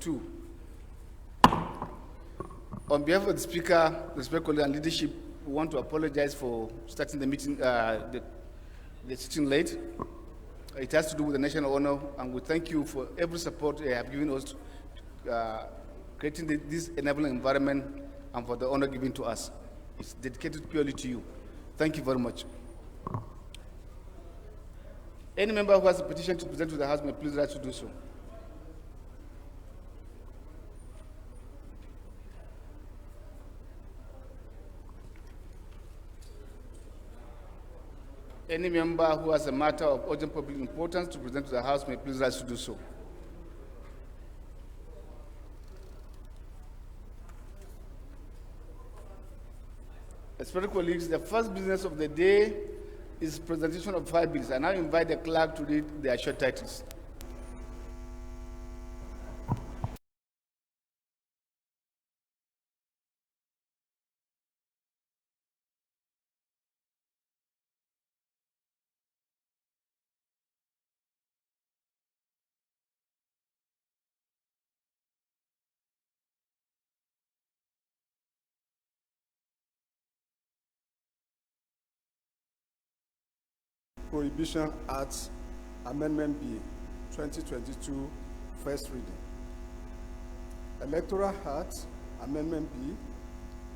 2022. On behalf of the Speaker, the Speaker and leadership, we want to apologize for starting the meeting, the sitting late. It has to do with the national honor, and we thank you for every support you have given us to creating this enabling environment and for the honor given to us. It's dedicated purely to you. Thank you very much. Any member who has a petition to present to the House may please rise to do so. Any member who has a matter of urgent public importance to present to the House may please rise to do so. Respected colleagues, the first business of the day is presentation of 5 bills. I now invite the clerk to read their short titles. Prohibition Act, Amendment B, 2022, first reading. Electoral Act, Amendment B,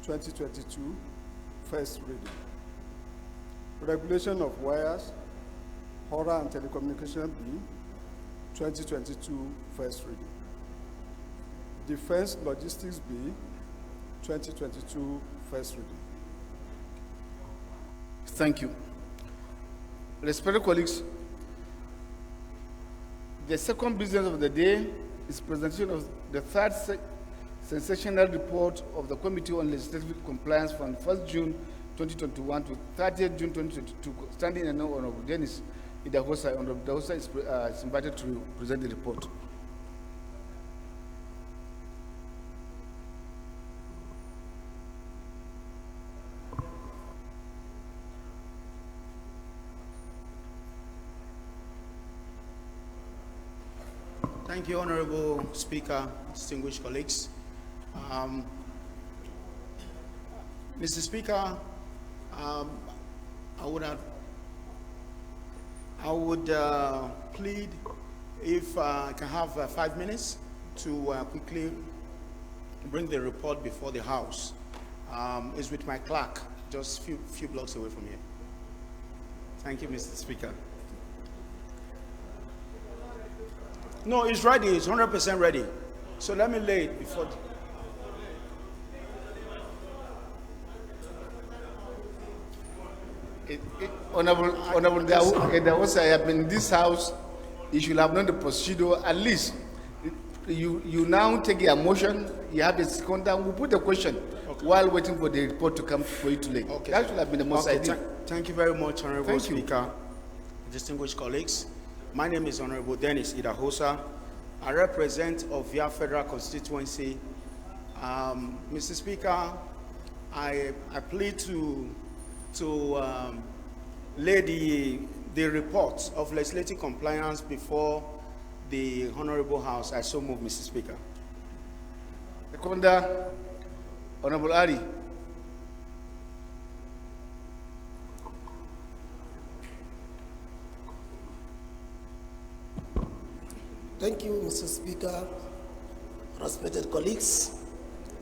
2022, first reading. Regulation of Wires, Horror and Telecommunication B, 2022, first reading. Defense Logistics B, 2022, first reading. Thank you. Respected colleagues, the second business of the day is presentation of the third sensational report of the Committee on Legislative Compliance from 1st June 2021 to 30th June 2022, standing in honor of Dennis Eendears-memorial. Honorable Eendears is invited to present the report. Thank you, Honorable Speaker, distinguished colleagues. Mr. Speaker, I would plead if I can have 5 minutes to quickly bring the report before the House. It's with my clerk, just few blocks away from here. Thank you, Mr. Speaker. No, it's ready. It's 100% ready. So let me lay it before. Honorable Eendears, I have been in this House. You should have known the procedure. At least you now take a motion. You have a second. We'll put a question while waiting for the report to come for you to lay. Okay. That should have been the most ideal. Thank you very much, Honorable Speaker, distinguished colleagues. My name is Honorable Dennis Eendears. I represent Ovia Federal Constituency. Mr. Speaker, I plead to lay the report of legislative compliance before the Honorable House. I so move, Mr. Speaker. Seconder, Honorable Ari. Thank you, Mr. Speaker. Respected colleagues,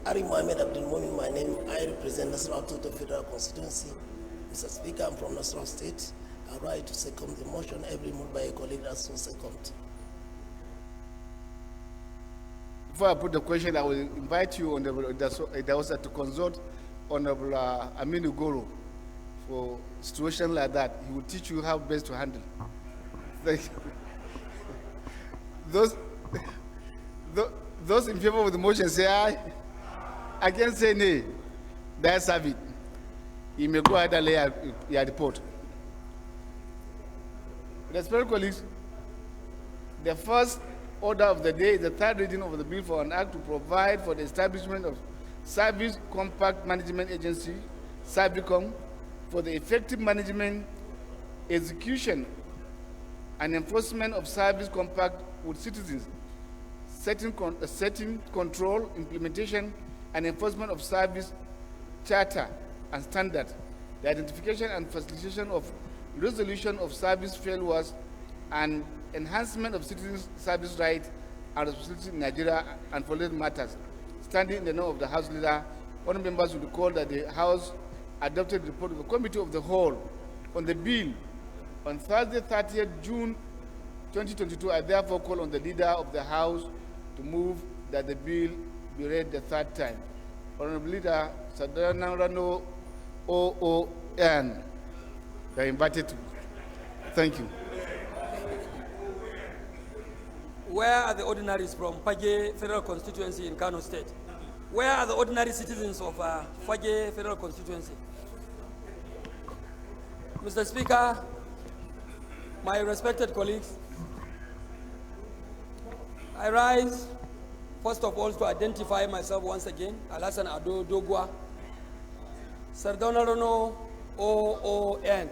Ari Mohamed Abdul Momin, my name. I represent Nasarawa Total Federal Constituency. Mr. Speaker, I'm from Nasarawa State. I write to second the motion, every moved by a colleague that's to second. Before I put the question, I will invite you, Honorable Eendears, to consult Honorable Aminu Goro for a situation like that. He will teach you how best to handle. Thank you. Those in favor of the motion say aye. Against say nay. That's have it. You may go ahead and lay your report. Respected colleagues, the first order of the day is the third reading of the bill for an act to provide for the establishment of Service Compact Management Agency, Servicom, for the effective management, execution, and enforcement of service compact with citizens, setting, control, implementation, and enforcement of service charter and standard, the identification and facilitation of resolution of service failures, and enhancement of citizens' service rights and responsibility in Nigeria and for related matters. Standing in the name of the House Leader, honourable members will recall that the House adopted the report of the Committee of the Whole on the bill on Thursday, 30th June 2022. I therefore call on the Leader of the House to move that the bill be read the third time. Honourable Leader Sadanarano OON, you are invited to. Thank you. Where are the ordinaries from Fage Federal Constituency in Kano State? Where are the ordinary citizens of Fage Federal Constituency? Mr. Speaker, my respected colleagues, I rise, first of all, to identify myself once again, Alasan Ado Dogwa, Sardauna Rono OON.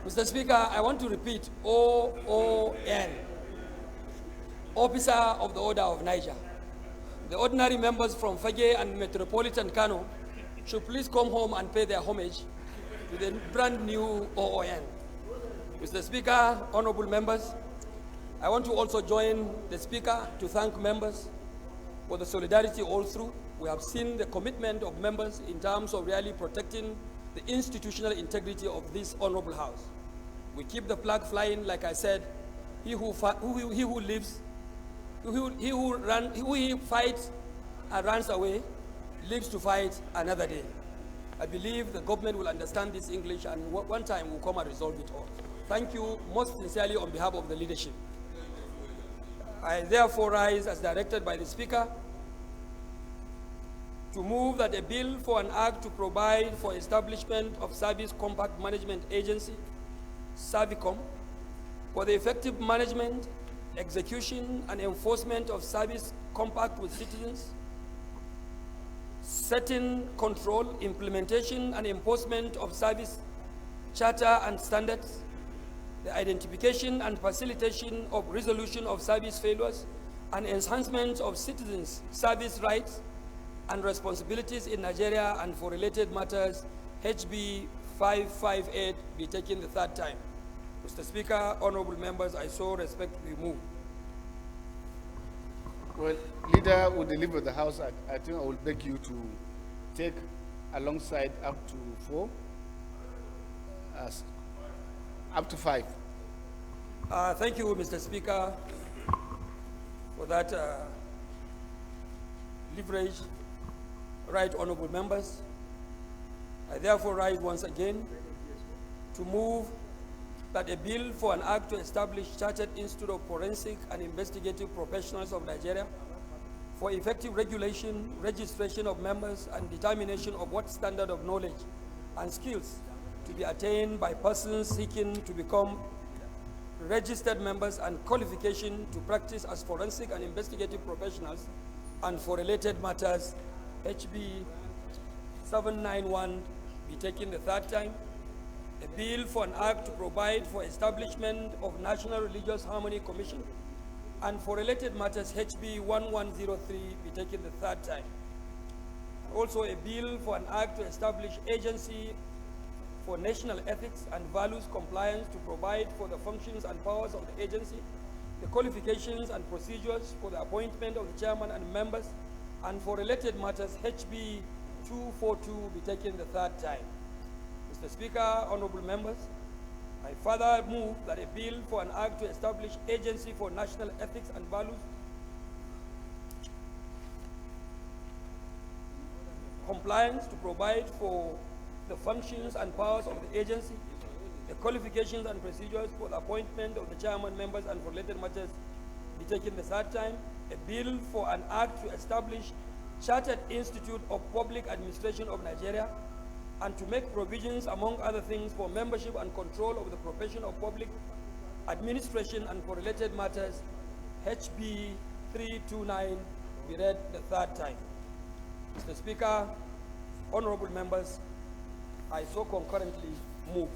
Mr. Speaker, I want to repeat OON, Officer of the Order of Niger. The ordinary members from Fage and Metropolitan Kano should please come home and pay their homage to the brand new OON. Mr. Speaker, honorable members, I want to also join the Speaker to thank members for the solidarity all through. We have seen the commitment of members in terms of really protecting the institutional integrity of this honorable House. We keep the flag flying, like I said. He who fights and runs away lives to fight another day. I believe the government will understand this English, and one time will come and resolve it all. Thank you most sincerely on behalf of the leadership. I therefore rise as directed by the Speaker to move that a bill for an act to provide for establishment of Service Compact Management Agency, Servicom, for the effective management, execution, and enforcement of Service Compact with citizens, setting, control, implementation, and enforcement of Service Charter and standards, the identification and facilitation of resolution of service failures, and enhancement of citizens' service rights and responsibilities in Nigeria and for related matters, HB 558, be taken the third time. Mr. Speaker, honorable members, I so respectfully move. Well, Leader will deliver the House. I think I will beg you to take alongside up to 4, up to 5. Thank you, Mr. Speaker, for that leverage. Right, honorable members, I therefore rise once again to move that a bill for an act to establish Chartered Institute of Forensic and Investigative Professionals of Nigeria for effective regulation, registration of members, and determination of what standard of knowledge and skills to be attained by persons seeking to become registered members and qualification to practice as forensic and investigative professionals and for related matters, HB 791, be taken the third time. A bill for an act to provide for establishment of National Religious Harmony Commission and for related matters, HB 1103, be taken the third time. Also a bill for an act to establish Agency for National Ethics and Values Compliance to provide for the functions and powers of the agency, the qualifications and procedures for the appointment of the chairman and members, and for related matters, HB 242, be taken the third time. Mr. Speaker, honorable members, I further move that a bill for an act to establish Agency for National Ethics and Values Compliance to provide for the functions and powers of the agency, the qualifications and procedures for the appointment of the chairman, members, and for related matters be taken the third time. A bill for an act to establish Chartered Institute of Public Administration of Nigeria and to make provisions, among other things, for membership and control of the profession of public administration and for related matters, HB 329, be read the third time. Mr. Speaker, honorable members, I so concurrently move.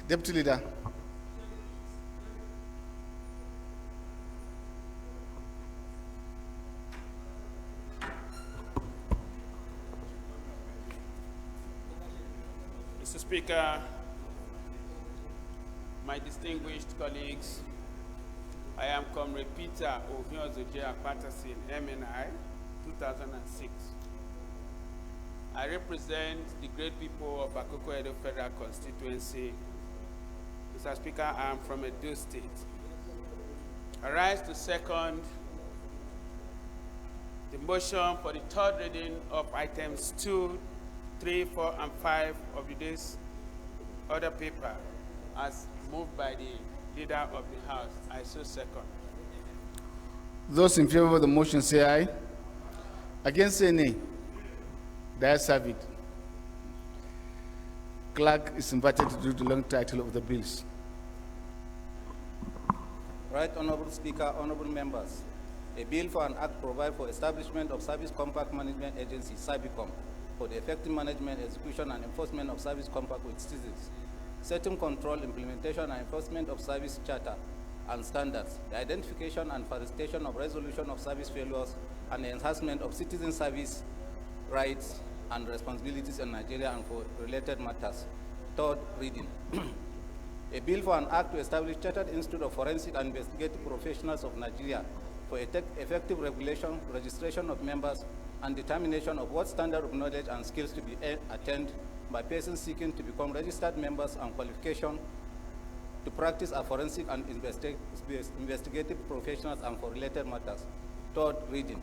Deputy Leader. Mr. Speaker, my distinguished colleagues, I am Comrade Peter Ohiozoje Patterson, MNI, 2006. I represent the great people of Akoko Edo Federal Constituency. Mr. Speaker, I am from Edo State. I rise to second the motion for the third reading of items 2, 3, 4, and 5 of today's order paper as moved by the Leader of the House. I so second. Those in favor of the motion say aye. Against say nay. The ayes have it. Clerk is invited to do the long title of the bills. Right Honorable Speaker, honorable members, a bill for an act provide for establishment of Service Compact Management Agency, SABICOM, for the effective management, execution, and enforcement of Service Compact with citizens, setting control, implementation, and enforcement of service charter and standards, the identification and facilitation of resolution of service failures, and the enhancement of citizen service rights and responsibilities in Nigeria and for related matters. Third reading. A bill for an act to establish Chartered Institute of Forensic and Investigative Professionals of Nigeria for effective regulation, registration of members, and determination of what standard of knowledge and skills to be attained by persons seeking to become registered members and qualification to practice as forensic and investigative professionals and for related matters. Third reading.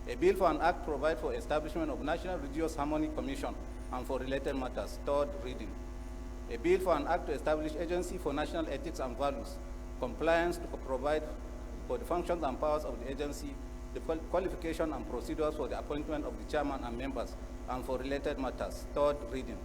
A bill for an act provide for establishment of National Religious Harmony Commission and for related matters. Third reading. A bill for an act to establish Agency for National Ethics and Values, compliance to provide for the functions and powers of the agency, the qualification and procedures for the appointment of the chairman and members, and for related matters. Third reading.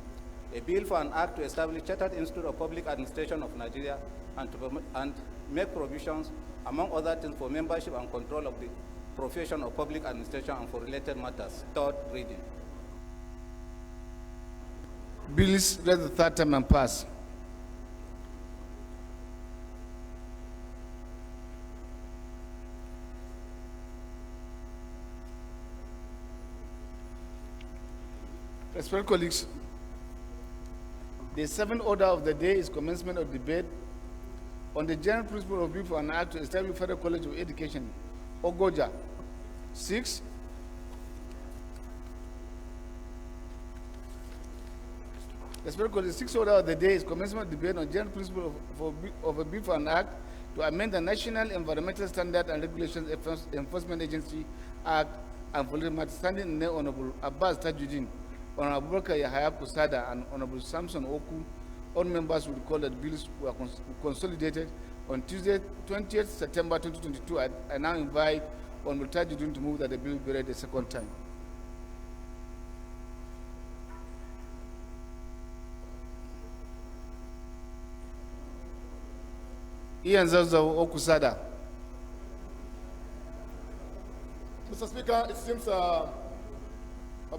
A bill for an act to establish Chartered Institute of Public Administration of Nigeria and make provisions, among other things, for membership and control of the profession of public administration and for related matters. Third reading. Bills read the third time and pass. Respected colleagues, the seventh order of the day is commencement of debate on the general principle of bill for an act to establish Federal College of Education, Ogoja. 6. Respected colleagues, the sixth order of the day is commencement of debate on general principle of a bill for an act to amend the National Environmental Standard and Regulations Enforcement Agency Act and for matter standing in the Honorable Abbas Tajuddin, Honorable Abubakar Yahaya Kusada, and Honorable Samson Oku. All members will recall that bills were consolidated on Tuesday, 20th September 2022. I now invite Honorable Tajuddin to move that the bill be read a second time. Ian Zazo Okusada. Mr. Speaker, it seems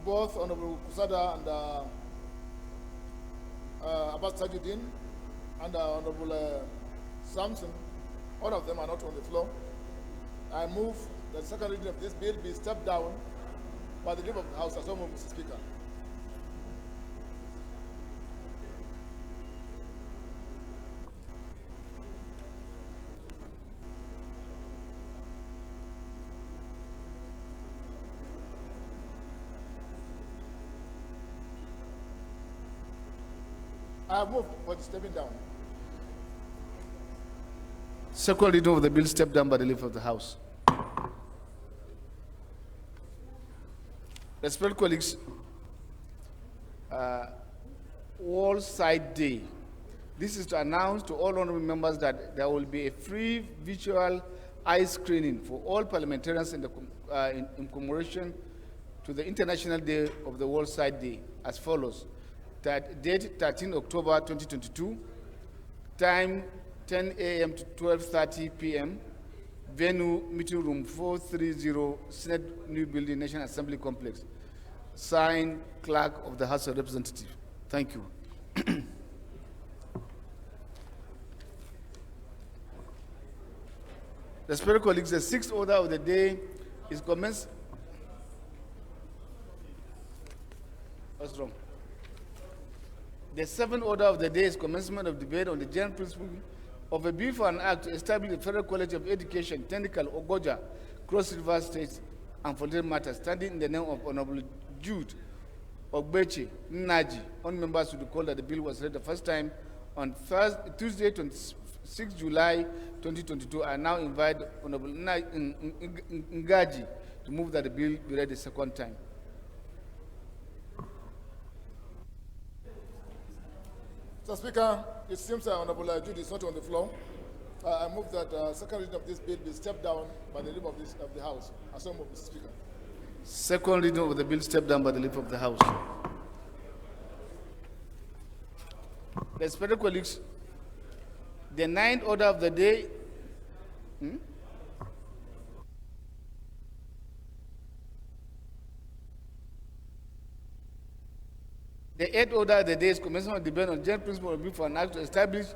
both Honorable Kusada and Abbas Tajuddin and Honorable Samson, all of them are not on the floor. I move that the second reading of this bill be stepped down by the leader of the House. As well, Mr. Speaker. I have moved for the stepping down. Second reading of the bill stepped down by the leader of the House. Respected colleagues, World Sight Day. This is to announce to all honorable members that there will be a free virtual eye screening for all parliamentarians in commemoration to the International Day of the World Sight Day as follows. Date 13 October 2022, time 10 a.m. to 12:30 p.m., venue meeting room 430, Senate New Building, National Assembly Complex. Signed, Clerk of the House of Representatives. Thank you. Respected colleagues, the sixth order of the day is commence. What's wrong? The seventh order of the day is commencement of debate on the general principle of a bill for an act to establish the Federal College of Education, Technical, Ogoja, Cross River State, and for little matters, standing in the name of Honorable Jude Ogbeche Njenje. All members should recall that the bill was read the first time on Tuesday, 26 July 2022. I now invite Honorable Njenje to move that the bill be read the second time. Mr. Speaker, it seems Honorable Jude is not on the floor. I move that second reading of this bill be stepped down by the leave of the House. I so move, Mr. Speaker. Second reading of the bill stepped down by the leave of the House. Respected colleagues, the ninth order of the day. The eighth order of the day is commencement of debate on general principle of bill for an act to establish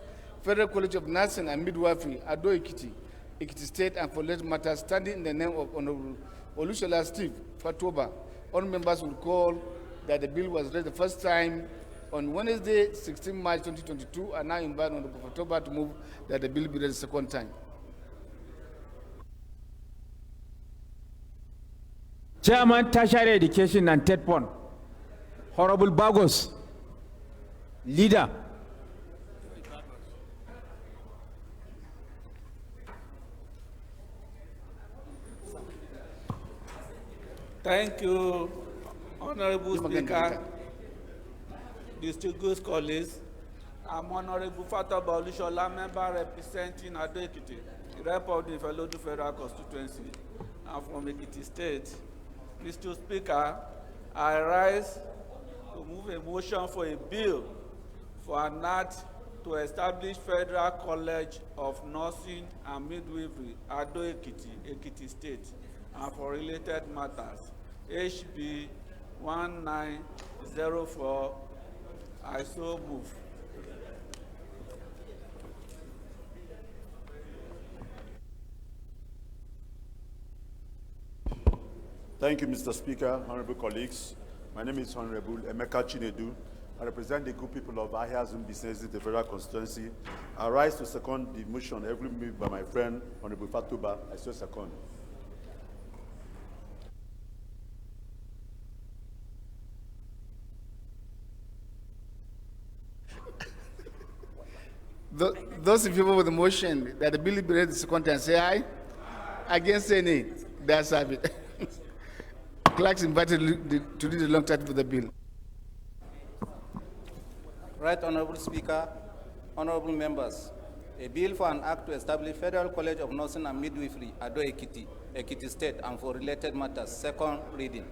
Federal College of Nursing and Midwifery, Ado Ekiti, Ekiti State, and for later matters, standing in the name of Honorable Olushola Steve Fatoba. All members will recall that the bill was read the first time on Wednesday, 16 March 2022, and now invite Honorable Fatoba to move that the bill be read the second time. Chairman, Tertiary Education and TEDPON, Honorable Bagos, Leader. Thank you, Honorable Speaker, distinguished colleagues. I'm Honorable Fatoba Olushola, member representing Ado Ekiti, rep of the Ifelodun Federal Constituency. I'm from Ekiti State. Mr. Speaker, I rise to move a motion for a bill for an act to establish Federal College of Nursing and Midwifery, Ado Ekiti, Ekiti State, and for related matters, HB 1904. I so move. Thank you, Mr. Speaker, honorable colleagues. My name is Honorable Emeka Chinedu. I represent the good people of Ahiazun businesses, the federal constituency. I rise to second the motion every moved by my friend, Honorable Fatoba. I so second. Those in favor of the motion that the bill be read the second time, say aye. Against, say nay. That's it. Clerks invited to read the long title for the bill. Right, Honorable Speaker, honorable members. A bill for an act to establish Federal College of Nursing and Midwifery, Ado Ekiti, Ekiti State, and for related matters, second reading.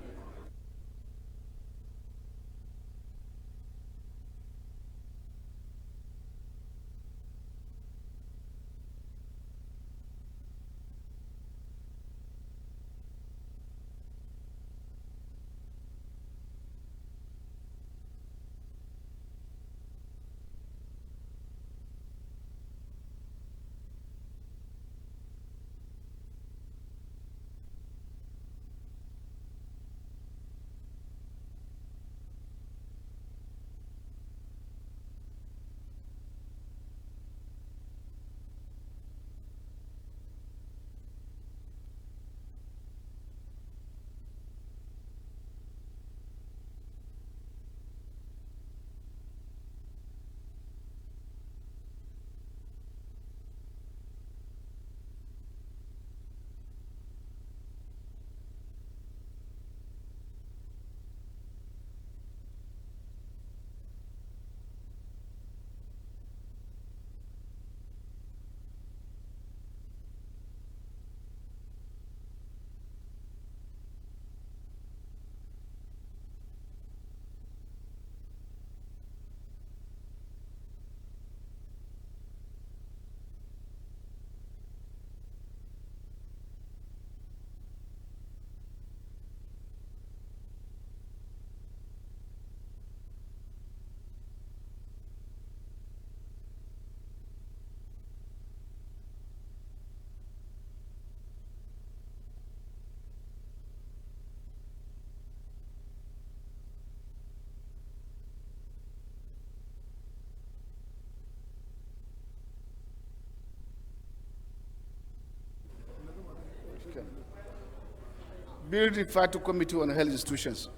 Bill referred to Committee on Health Institutions.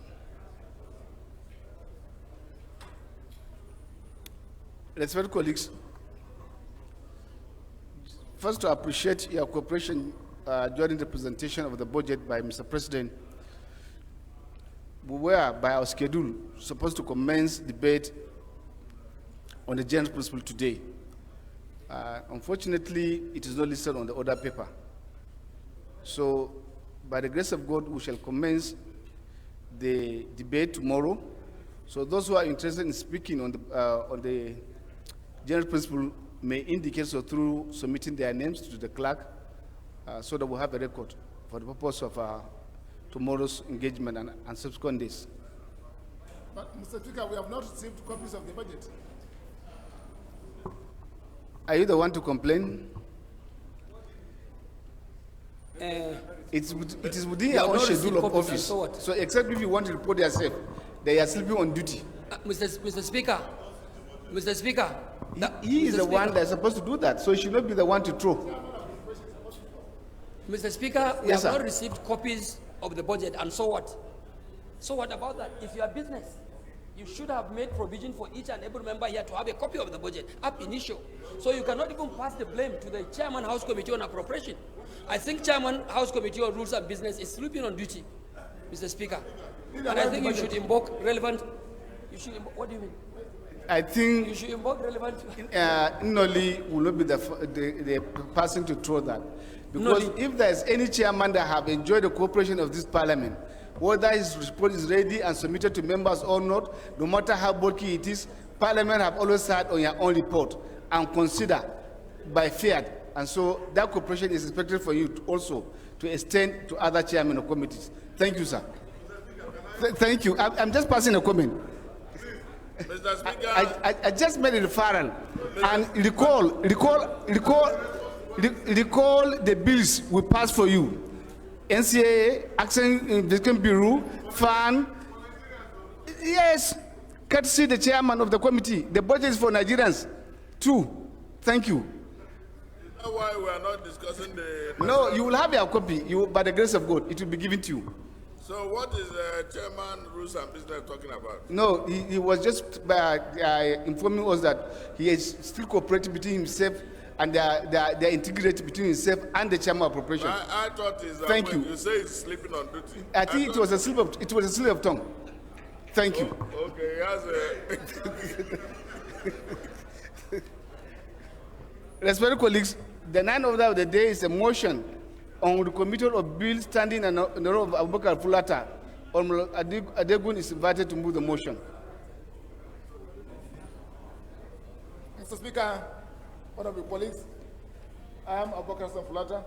Respected colleagues, first to appreciate your cooperation during the presentation of the budget by Mr. President. We were, by our schedule, supposed to commence debate on the general principle today. Unfortunately, it is not listed on the order paper. So, by the grace of God, we shall commence the debate tomorrow. So those who are interested in speaking on the general principle may indicate so through submitting their names to the clerk so that we'll have a record for the purpose of tomorrow's engagement and subsequent days. But, Mr. Speaker, we have not received copies of the budget. Are you the one to complain? It is within your own schedule of office. So except if you want to report yourself, they are sleeping on duty. Mr. Speaker, Mr. Speaker. He is the one that's supposed to do that, so he should not be the one to throw. Mr. Speaker, we Yes, have sir. not received copies of the budget, and so what? So what about that? If you are business, you should have made provision for each and every member here to have a copy of the budget ab initio. So you cannot even pass the blame to the Chairman House Committee on Appropriation. I think Chairman House Committee on Rules and Business is sleeping on duty, Mr. Speaker. And I think you should invoke relevant, what do you mean? I think You should invoke relevant. Noli will not be the person to throw that. Because Noli. if there is any chairman that have enjoyed the cooperation of this parliament, whether his report is ready and submitted to members or not, no matter how bulky it is, parliament have always sat on your own report and consider by fiat. And so that cooperation is expected for you also to extend to other chairmen of committees. Thank you, sir. Thank you. I'm just passing a comment. Mr. Speaker. I just made a referral and recall the bills we passed for you. NCAA, Action Investigation Bureau, FAN. Yes, courtesy the chairman of the committee. The budget is for Nigerians too. Thank you. Is that why we are not discussing the... No, you will have your copy. By the grace of God, it will be given to you. So what is Chairman Rules and Business talking about? No, he was just informing us that he is still cooperating between himself and their integrity between himself and the chairman of appropriation. I thought it's... Thank you. You say he's sleeping on duty. I think it was a slip of tongue. Thank you. Okay, he has a... Respected colleagues, the ninth order of the day is a motion on the committee of bill standing in the row of Abubakar Fulata. Honorable Adegun is invited to move the motion. Mr. Speaker, honorable colleagues, I am Abubakar Fulata.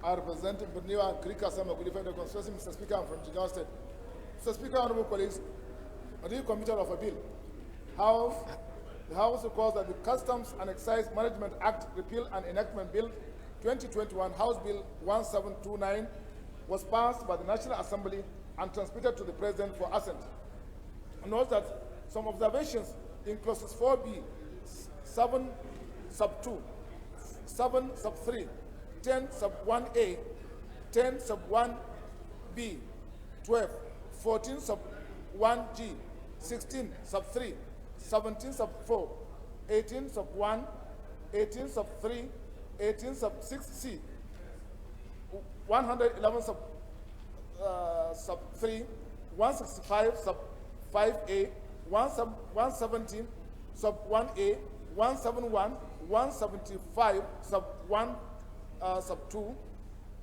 I represent Berniwa Krika Samagudi Federal Constituency. Mr. Speaker, I'm from Jigawa State. Mr. Speaker, honorable colleagues, on the committee of a bill, the House recalls that the Customs and Excise Management Act Repeal and Enactment Bill 2021, House Bill 1729, was passed by the National Assembly and transmitted to the President for assent. Note that some observations in clauses 4B, 7 sub 2, 7 sub 3, 10 sub 1A, 10 sub 1B, 12, 14 sub 1G, 16 sub 3, 17 sub 4, 18 sub 1, 18 sub 3, 18 sub 6C, 111 sub 3, 165 sub 5A, 117 sub 1A, 171, 175 sub 1 sub 2,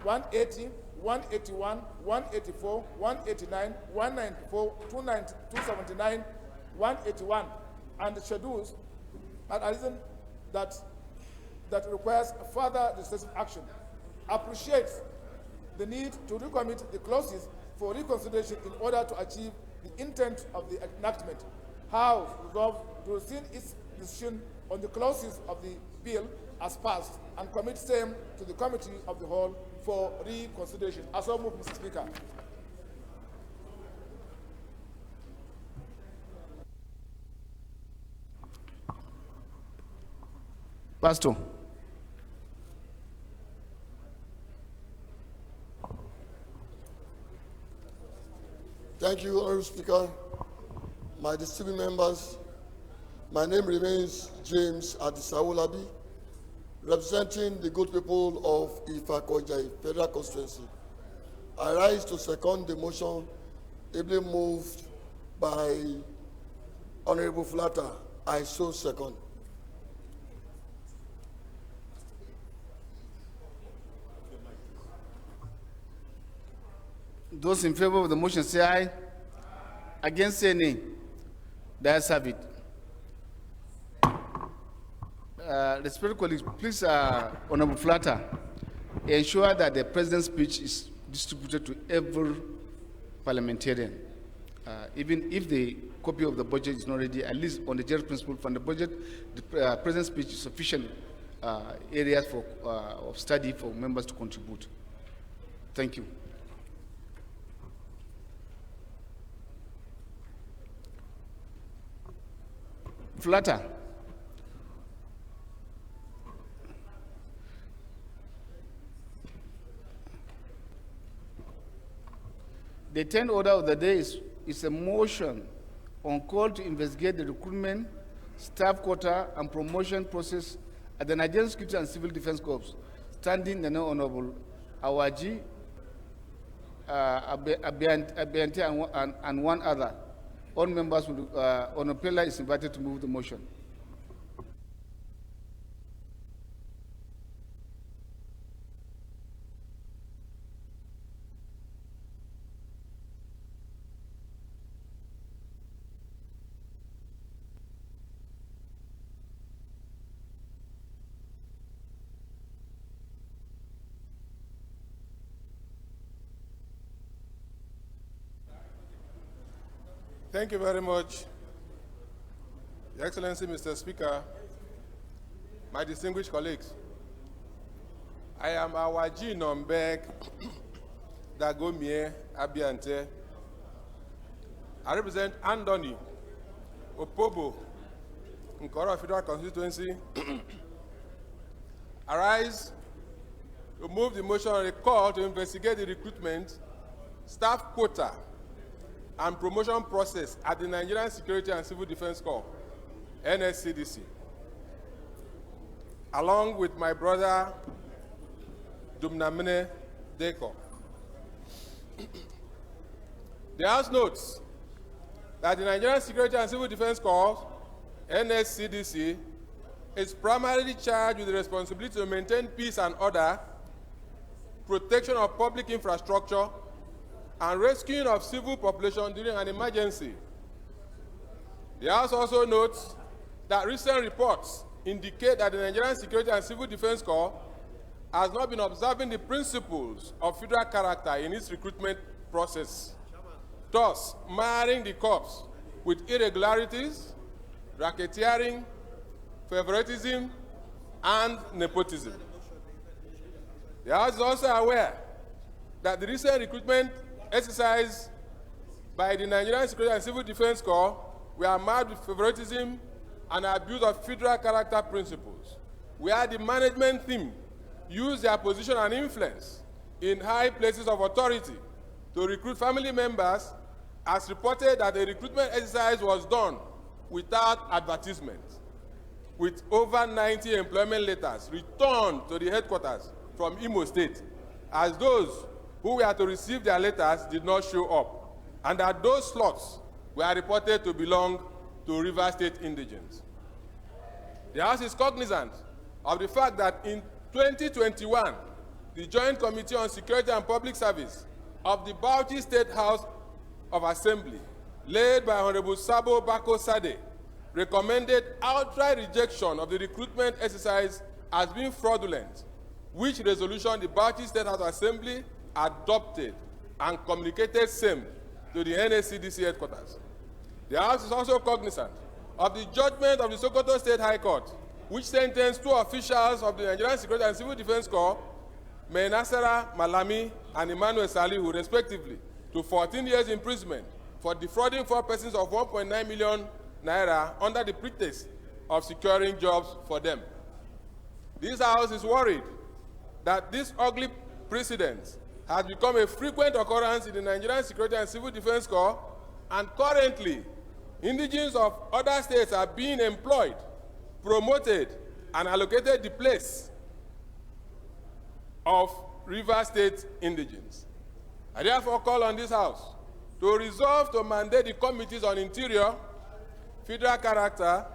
180, 181, 184, 189, 194, 279, 181, and the schedules are a reason that requires further legislative action. Appreciates the need to recommit the clauses for reconsideration in order to achieve the intent of the enactment. House resolved to rescind its decision on the clauses of the bill as passed and commit same to the Committee of the Whole for reconsideration. As so moved, Mr. Speaker. Pastor. Thank you, Honorable Speaker. My distinguished members, my name remains James Adisawolabi, representing the good people of Ifa-Kojai Federal Constituency. I rise to second the motion ably moved by Honorable Flatter. I so second. Those in favor of the motion say aye. Against say nay. The ayes have it. Respected colleagues, please, Honorable Flatter, ensure that the President's speech is distributed to every parliamentarian. Even if the copy of the budget is not ready, at least on the general principle from the budget, the President's speech is sufficient areas for, of study for members to contribute. Thank you. Flatter. The 10th order of the day is a motion on call to investigate the recruitment, staff quota, and promotion process at the Nigerian Security and Civil Defense Corps, standing the Honorable Awaji, Abiante, and one other. All members, Honorable Pella is invited to move the motion. Thank you very much, Your Excellency, Mr. Speaker, my distinguished colleagues. I am Awaji Nombek Dagomie Abiante. I represent Andoni Opobo, Nkoro Federal Constituency. I rise to move the motion on a call to investigate the recruitment, staff quota, and promotion process at the Nigerian Security and Civil Defense Corps, NSCDC, along with my brother, Dumnamine Deko. The House notes that the Nigerian Security and Civil Defense Corps, NSCDC, is primarily charged with the responsibility to maintain peace and order, protection of public infrastructure, and rescuing of civil population during an emergency. The House also notes that recent reports indicate that the Nigerian Security and Civil Defense Corps has not been observing the principles of federal character in its recruitment process, thus marring the corps with irregularities, racketeering, favoritism, and nepotism. The House is also aware that the recent recruitment exercise by the Nigerian Security and Civil Defense Corps were marred with favoritism and abuse of federal character principles, where the management team used their position and influence in high places of authority to recruit family members, as reported that the recruitment exercise was done without advertisement, with over 90 employment letters returned to the headquarters from Imo State, as those who were to receive their letters did not show up, and that those slots were reported to belong to River State indigents. The House is cognizant of the fact that in 2021, the Joint Committee on Security and Public Service of the Bauchi State House of Assembly, led by Honorable Sabo Bako Sade, recommended outright rejection of the recruitment exercise as being fraudulent, which resolution the Bauchi State House Assembly adopted and communicated same to the NSCDC headquarters. The House is also cognizant of the judgment of the Sokoto State High Court, which sentenced two officials of the Nigerian Security and Civil Defense Corps, Menasara Malami and Emmanuel Salihu, respectively, to 14 years imprisonment for defrauding 4 persons of 1.9 million naira under the pretext of securing jobs for them. This House is worried that this ugly precedent has become a frequent occurrence in the Nigerian Security and Civil Defense Corps, and currently, indigenes of other states are being employed, promoted, and allocated the place of River State indigenes. I therefore call on this House to resolve to mandate the committees on interior, federal character,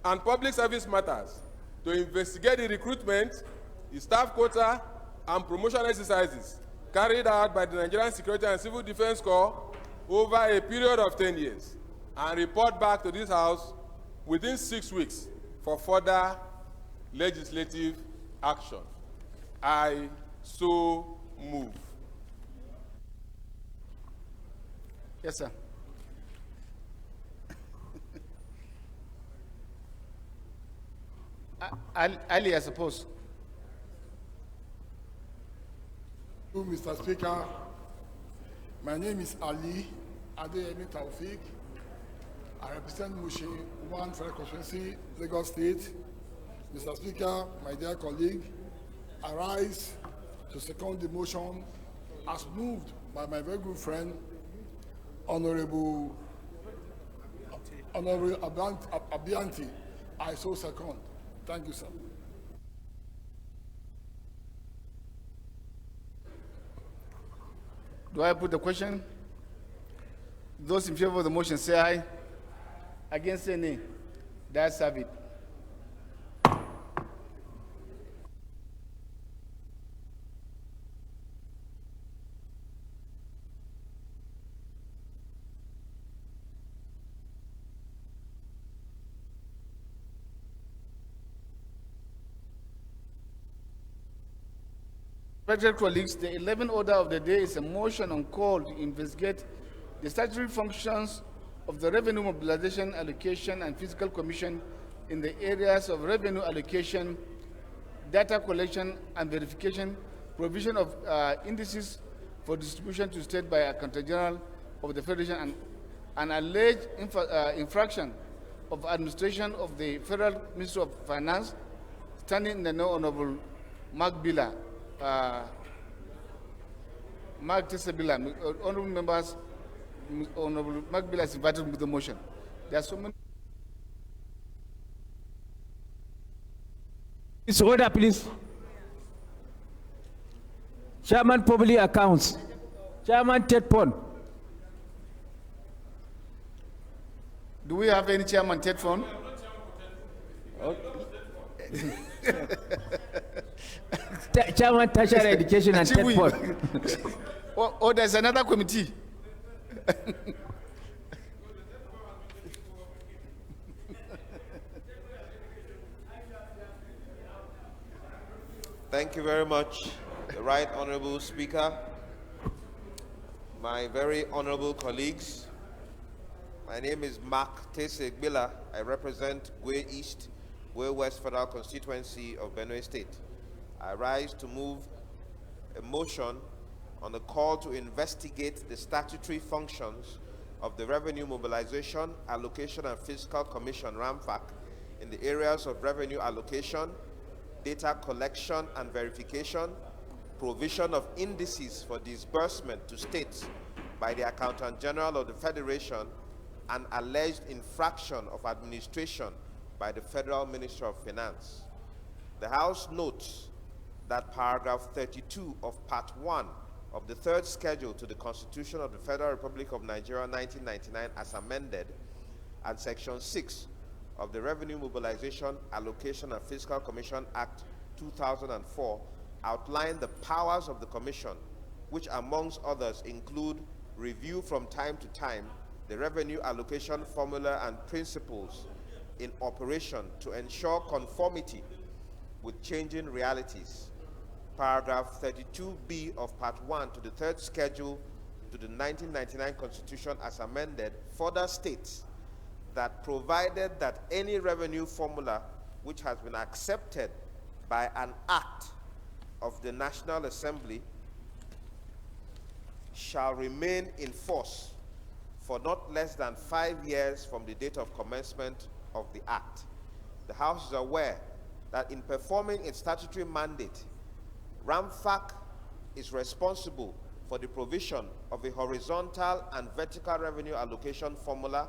and public service matters to investigate the recruitment, the staff quota, and promotion exercises carried out by the Nigerian Security and Civil Defense Corps over a period of 10 years, and report back to this House within 6 weeks for further legislative action. I so move. Yes, sir. Ali, I suppose. Mr. Speaker, my name is Ali Adeyemi Taufik. I represent Mushin 1 Federal Constituency, Lagos State. Mr. Speaker, my dear colleague, I rise to second the motion as moved by my very good friend, Honorable Abianti. I so second. Thank you, sir. Do I put the question? Those in favor of the motion say aye. Against say nay. That's have it. Respected colleagues, the 11th order of the day is a motion on call to investigate the statutory functions of the Revenue Mobilization, Allocation, and Fiscal Commission in the areas of revenue allocation, data collection and verification, provision of indices for distribution to state by Accountant General of the Federation, and alleged infraction of administration of the Federal Ministry of Finance, standing in the no Honorable Mark Billa. Mark Tesabila, honorable members, Honorable Mark Billa is invited with the motion. There are so many. It's order, please. Chairman Public Accounts. Chairman Ted Pond. Do we have any chairman Ted Pond? Chairman Tertiary Education and Ted Pond. Oh, there's another committee. Thank you very much, the Right Honorable Speaker, my very honorable colleagues. My name is Mark Tesabila. I represent Gwe East, Gwe West Federal Constituency of Benue State. I rise to move a motion on the call to investigate the statutory functions of the Revenue Mobilization, Allocation, and Fiscal Commission, RAMFAC, in the areas of revenue allocation, data collection and verification, provision of indices for disbursement to states by the Accountant General of the Federation, and alleged infraction of administration by the Federal Ministry of Finance. The House notes that paragraph 32 of Part 1 of the third schedule to the Constitution of the Federal Republic of Nigeria 1999 as amended, and Section 6 of the Revenue Mobilization, Allocation, and Fiscal Commission Act 2004 outline the powers of the Commission, which amongst others include review from time to time the revenue allocation formula and principles in operation to ensure conformity with changing realities. Paragraph 32B of Part 1 to the third schedule to the 1999 Constitution as amended further states that provided that any revenue formula which has been accepted by an act of the National Assembly shall remain in force for not less than 5 years from the date of commencement of the act. The House is aware that in performing its statutory mandate, RAMFAC is responsible for the provision of a horizontal and vertical revenue allocation formula,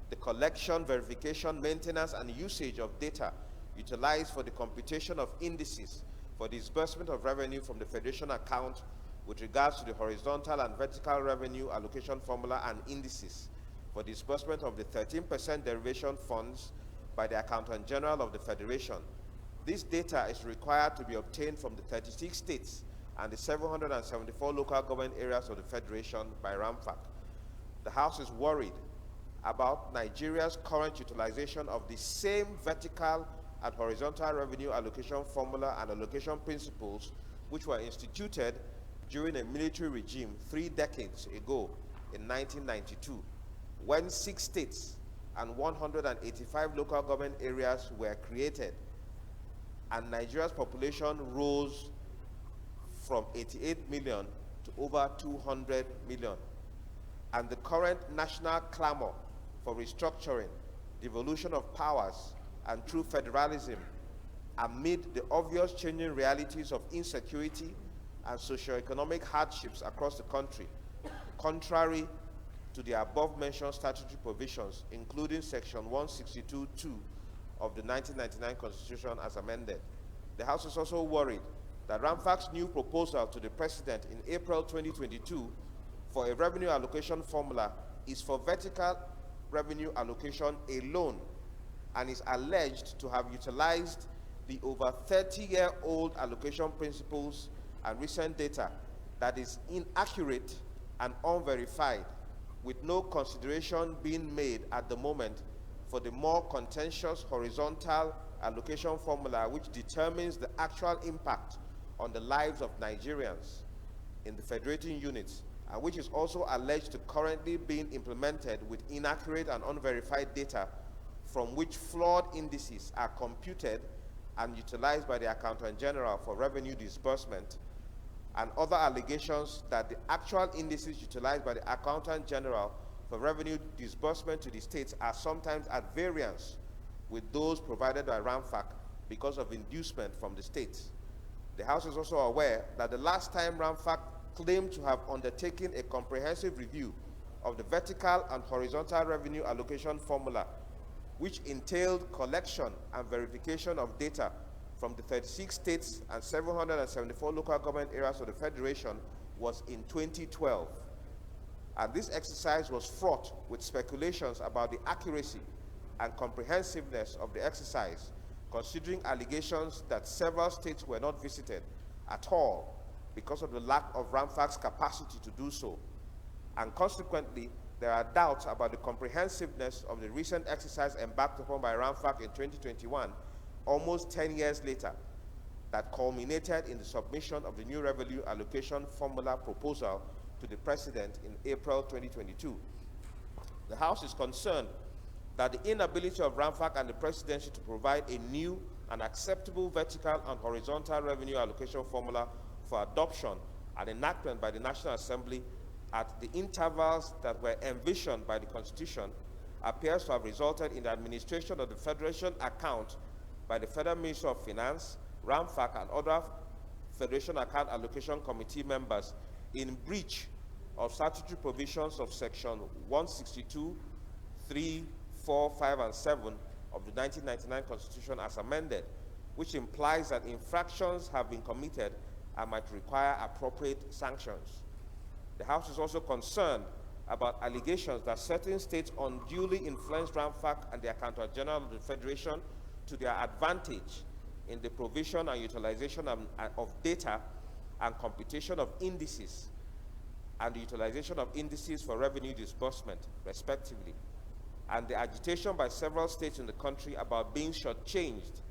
the collection, verification, maintenance, and usage of data utilized for the computation of indices for disbursement of revenue from the Federation account with regards to the horizontal and vertical revenue allocation formula and indices for disbursement of the 13% derivation funds by the Accountant General of the Federation. This data is required to be obtained from the 36 states and the 774 local government areas of the Federation by RAMFAC. The House is worried about Nigeria's current utilization of the same vertical and horizontal revenue allocation formula and allocation principles which were instituted during a military regime 3 decades ago in 1992, when 6 states and 185 local government areas were created, and Nigeria's population rose from 88 million to over 200 million. And the current national clamor for restructuring, devolution of powers, and true federalism amid the obvious changing realities of insecurity and socio-economic hardships across the country, contrary to the above-mentioned statutory provisions, including Section 162(2) of the 1999 Constitution as amended. The House is also worried that RAMFAC's new proposal to the President in April 2022 for a revenue allocation formula is for vertical revenue allocation alone and is alleged to have utilized the over 30-year-old allocation principles and recent data that is inaccurate and unverified, with no consideration being made at the moment for the more contentious horizontal allocation formula which determines the actual impact on the lives of Nigerians in the federating units, and which is also alleged to currently being implemented with inaccurate and unverified data from which flawed indices are computed and utilized by the Accountant General for revenue disbursement, and other allegations that the actual indices utilized by the Accountant General for revenue disbursement to the states are sometimes at variance with those provided by RAMFAC because of inducement from the states. The House is also aware that the last time RAMFAC claimed to have undertaken a comprehensive review of the vertical and horizontal revenue allocation formula, which entailed collection and verification of data from the 36 states and 774 local government areas of the Federation, was in 2012. And this exercise was fraught with speculations about the accuracy and comprehensiveness of the exercise, considering allegations that several states were not visited at all because of the lack of RAMFAC's capacity to do so. And consequently, there are doubts about the comprehensiveness of the recent exercise embarked upon by RAMFAC in 2021, almost 10 years later, that culminated in the submission of the new revenue allocation formula proposal to the President in April 2022. The House is concerned that the inability of RAMFAC and the Presidency to provide a new and acceptable vertical and horizontal revenue allocation formula for adoption and enactment by the National Assembly at the intervals that were envisioned by the Constitution appears to have resulted in the administration of the Federation account by the Federal Minister of Finance, RAMFAC, and other Federation Account Allocation Committee members in breach of statutory provisions of Section 162, 3, 4, 5, and 7 of the 1999 Constitution as amended, which implies that infractions have been committed and might require appropriate sanctions. The House is also concerned about allegations that certain states unduly influenced RAMFAC and the Accountant General of the Federation to their advantage in the provision and utilization of data and computation of indices and the utilization of indices for revenue disbursement, respectively, and the agitation by several states in the country about being shortchanged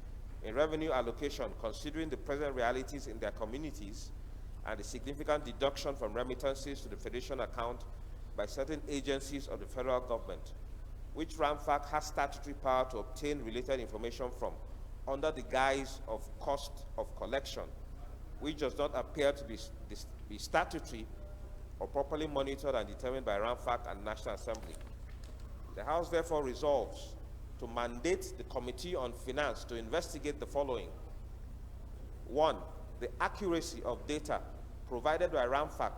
in revenue allocation, considering the present realities in their communities and the significant deduction from remittances to the Federation account by certain agencies of the federal government, which RAMFAC has statutory power to obtain related information from under the guise of cost of collection, which does not appear to be statutory or properly monitored and determined by RAMFAC and National Assembly. The House therefore resolves to mandate the Committee on Finance to investigate the following. 1, the accuracy of data provided by RAMFAC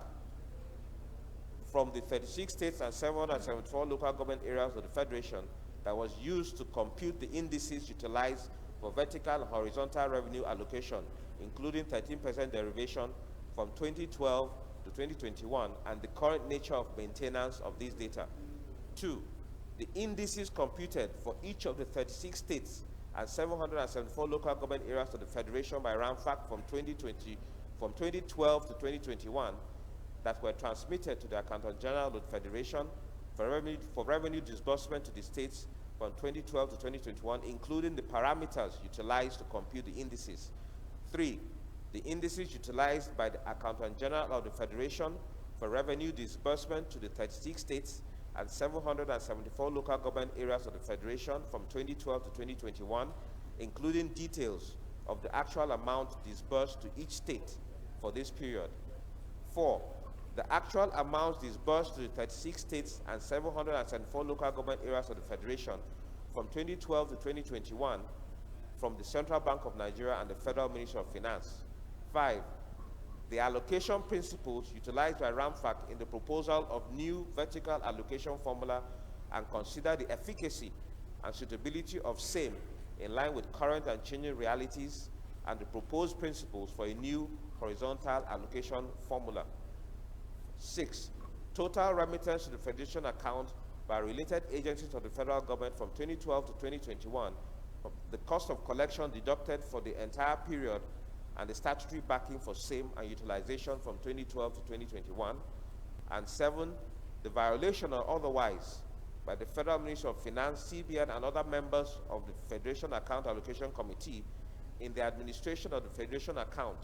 from the 36 states and 774 local government areas of the Federation that was used to compute the indices utilized for vertical and horizontal revenue allocation, including 13% derivation from 2012 to 2021, and the current nature of maintenance of these data. 2, the indices computed for each of the 36 states and 774 local government areas of the Federation by RAMFAC from 2012 to 2021 that were transmitted to the Accountant General of the Federation for revenue disbursement to the states from 2012 to 2021, including the parameters utilized to compute the indices. 3, the indices utilized by the Accountant General of the Federation for revenue disbursement to the 36 states and 774 local government areas of the Federation from 2012 to 2021, including details of the actual amount disbursed to each state for this period. 4, the actual amounts disbursed to the 36 states and 774 local government areas of the Federation from 2012 to 2021 from the Central Bank of Nigeria and the Federal Ministry of Finance. 5, the allocation principles utilized by RAMFAC in the proposal of new vertical allocation formula and consider the efficacy and suitability of same in line with current and changing realities and the proposed principles for a new horizontal allocation formula. 6, total remittance to the Federation account by related agencies of the federal government from 2012 to 2021, the cost of collection deducted for the entire period and the statutory backing for same and utilization from 2012 to 2021. And 7, the violation or otherwise by the Federal Ministry of Finance, CBN, and other members of the Federation Account Allocation Committee in the administration of the Federation account,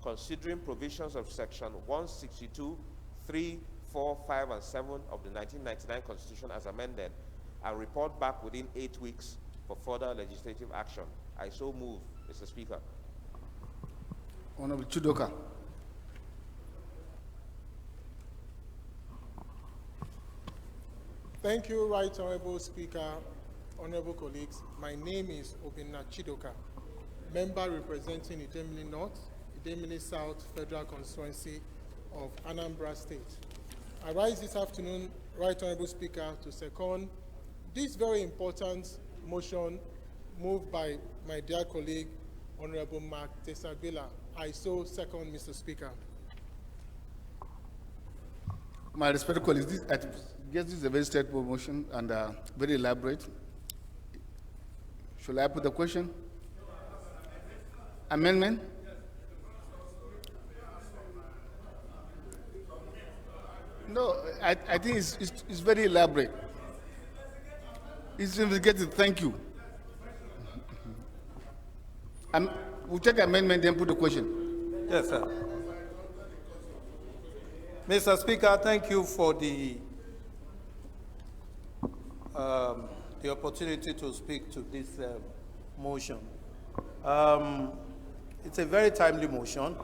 considering provisions of Section 162, 3, 4, 5, and 7 of the 1999 Constitution as amended, and report back within 8 weeks for further legislative action. I so move, Mr. Speaker. Honorable Chidoka. Thank you, Right Honorable Speaker, honorable colleagues. My name is Obinna Chidoka, member representing Idemili North, Idemili South Federal Constituency of Anambra State. I rise this afternoon, Right Honorable Speaker, to second this very important motion moved by my dear colleague, Honorable Mark Tesagbila. I so second, Mr. Speaker. My respected colleagues, I guess this is a very straightforward motion and very elaborate. Shall I put the question? Amendment? No, I think it's very elaborate. It's investigated. Thank you. We'll take amendment, then put the question. Yes, sir. Mr. Speaker, thank you for the opportunity to speak to this motion. It's a very timely motion.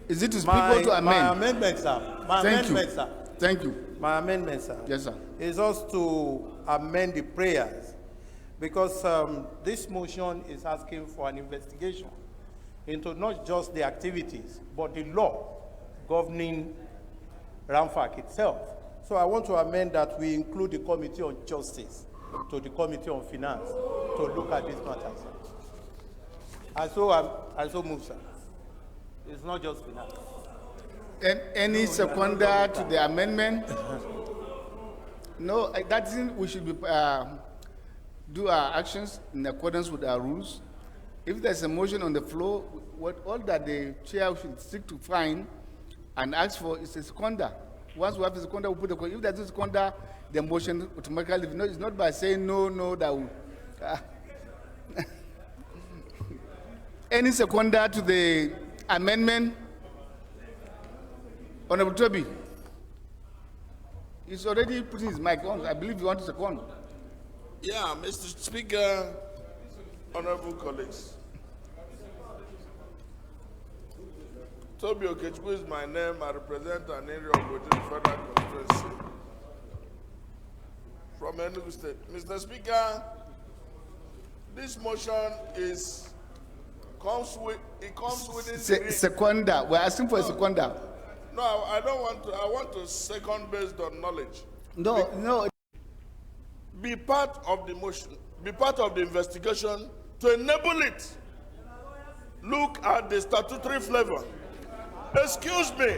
Is it to speak or to amend? My amendment, sir. My amendment, sir. Thank you. My amendment, sir. Yes, sir. Is also to amend the prayers, because this motion is asking for an investigation into not just the activities, but the law governing RAMFAC itself. So I want to amend that we include the Committee on Justice to the Committee on Finance to look at this matter, sir. I so move, sir. It's not just finance. And any seconder to the amendment? No, that isn't. We should be, do our actions in accordance with our rules. If there's a motion on the floor, all that the chair should seek to find and ask for is a seconder. Once we have a seconder, we put the question. If there's a seconder, the motion automatically, no, it's not by saying no, that will. Any seconder to the amendment? Honorable Toby, he's already putting his mic on. I believe you want to second. Yeah, Mr. Speaker, honorable colleagues. Toby Okechukwu is my name. I represent an area of within federal constituency from Enugu State. Mr. Speaker, this motion comes within seconder. We're asking for a seconder. No, I don't want to. I want to second based on knowledge. No, no. Be part of the motion. Be part of the investigation to enable it. Look at the statutory flavor. Excuse me.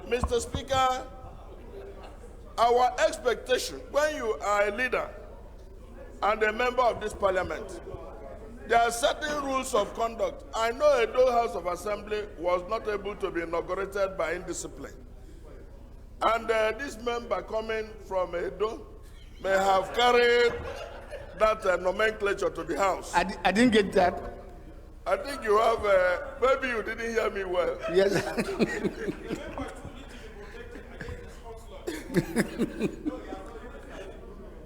Mr. Speaker, our expectation when you are a leader and a member of this parliament, there are certain rules of conduct. I know Edo House of Assembly was not able to be inaugurated by indiscipline. And this member coming from Edo may have carried that nomenclature to the House. I didn't get that. I think you have, maybe you didn't hear me well. Yes.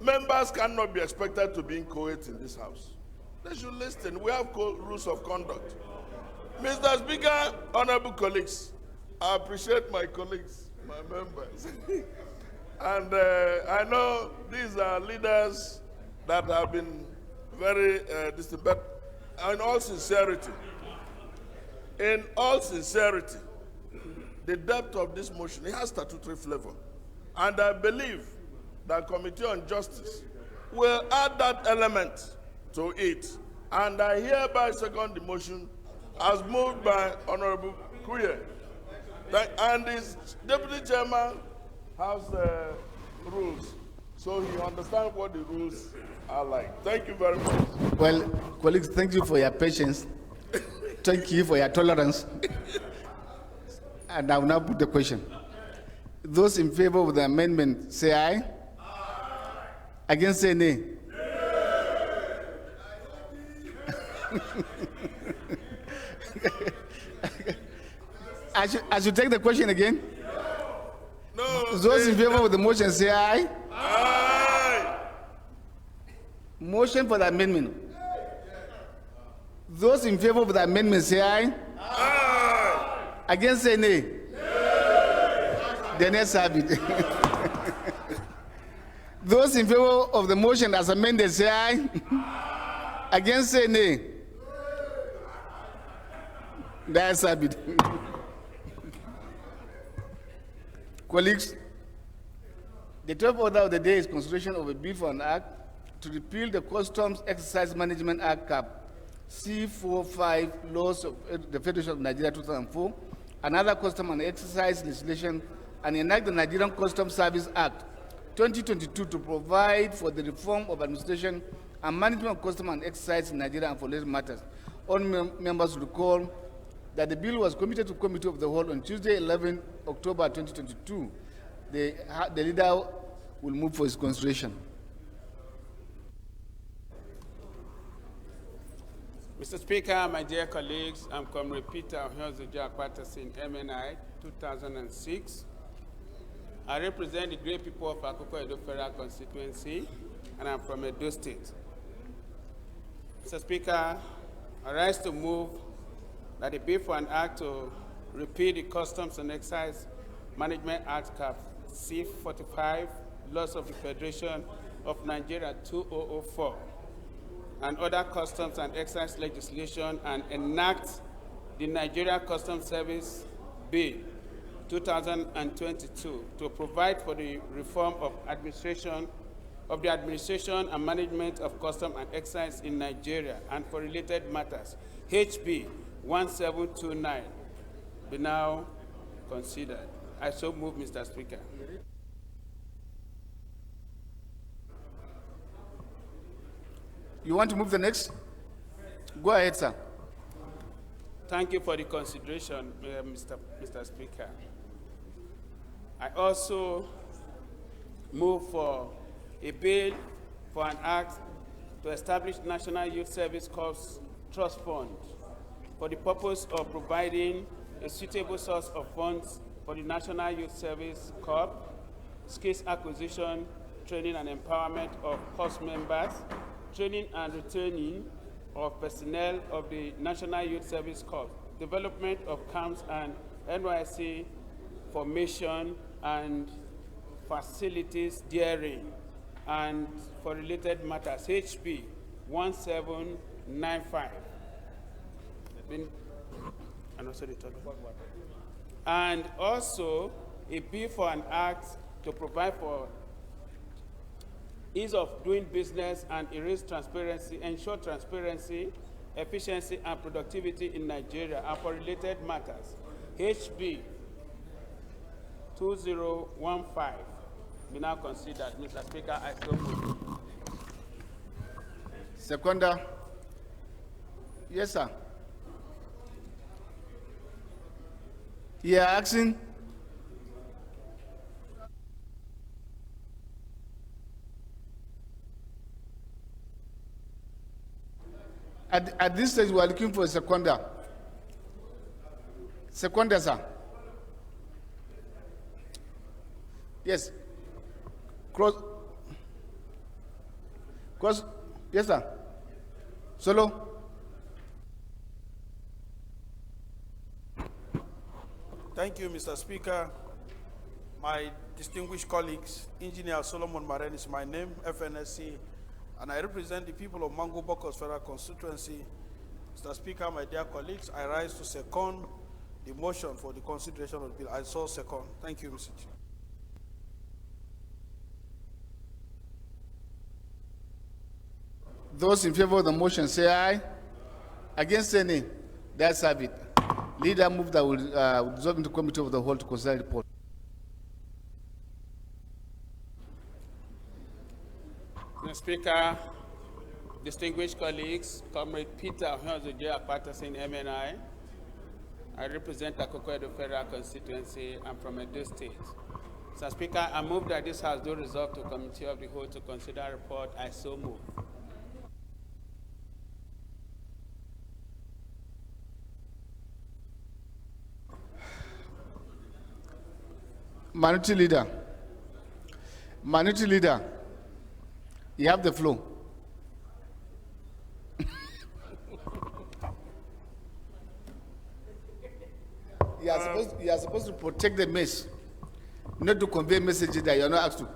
Members cannot be expected to be inchoate in this House. They should listen. We have rules of conduct. Mr. Speaker, honorable colleagues, I appreciate my colleagues, my members. And I know these are leaders that have been very distant, but in all sincerity, the depth of this motion, it has statutory flavor. And I believe that Committee on Justice will add that element to it. And I hereby second the motion as moved by Honorable Kuye. And his Deputy Chairman has rules, so he understands what the rules are like. Thank you very much. Well, colleagues, thank you for your patience. Thank you for your tolerance. And I will now put the question. Those in favor of the amendment, say aye. Aye. Against, say nay. I should take the question again. No. Those in favor of the motion, say aye. Aye. Motion for the amendment. Those in favor of the amendment, say aye. Aye. Against, say nay. The next have it. Those in favor of the motion as amended, say aye. Against, say nay. That's have it. Colleagues, the 12th order of the day is consideration of a bill for an act to repeal the Customs Exercise Management Act Cap C45 laws of the Federation of Nigeria 2004, and other custom and exercise legislation, and enact the Nigerian Customs Service Act 2022 to provide for the reform of administration and management of custom and exercise in Nigeria and for related matters. All members recall that the bill was committed to Committee of the Whole on Tuesday, 11 October 2022. The leader will move for his consideration. Mr. Speaker, my dear colleagues, I'm Comrade Peter Eendears-memorial in MNI 2006. I represent the great people of Akoko Edo Federal Constituency, and I'm from Edo State. Mr. Speaker, I rise to move that the bill for an act to repeal the Customs and Excise Management Act Cap C45, laws of the Federation of Nigeria 2004, and other customs and excise legislation, and enact the Nigeria Customs Service Bill 2022 to provide for the reform of the administration and management of custom and excise in Nigeria and for related matters, HB 1729, be now considered. I so move, Mr. Speaker. You want to move the next? Go ahead, sir. Thank you for the consideration, Mr. Speaker. I also move for a bill for an act to establish National Youth Service Corps Trust Fund for the purpose of providing a suitable source of funds for the National Youth Service Corps, skills acquisition, training and empowerment of Corps members, training and retraining of personnel of the National Youth Service Corps, development of camps and NYSC formation and facilities therein, and for related matters, HB 1795. And also the third one. And also a bill for an act to provide for ease of doing business and ensure transparency, efficiency, and productivity in Nigeria and for related matters. HB 2015 be now considered. Mr. Speaker, I so move. Seconder. Yes, sir. You are asking? At this stage, we are looking for a seconder. Seconder, sir. Yes. Cross. Yes, sir. Solo. Thank you, Mr. Speaker. My distinguished colleagues, Engineer Solomon Maren is my name, FNSC, and I represent the people of Mangu Bokos Federal Constituency. Mr. Speaker, my dear colleagues, I rise to second the motion for the consideration of the bill. I so second. Thank you, Mr. Chair. Those in favor of the motion say aye. Against say nay. That's have it. Leader move that will dissolve into committee of the whole to consider the report. Mr. Speaker, distinguished colleagues, Comrade Peter Eendears-memorial MNI. I represent Akoko Federal Constituency. I'm from Edo State. Mr. Speaker, I move that this House do resolve to committee of the whole to consider report. I so move. Minority Leader. Minority Leader. You have the floor. You are supposed to protect the mess, not to convey messages that you are not asked to.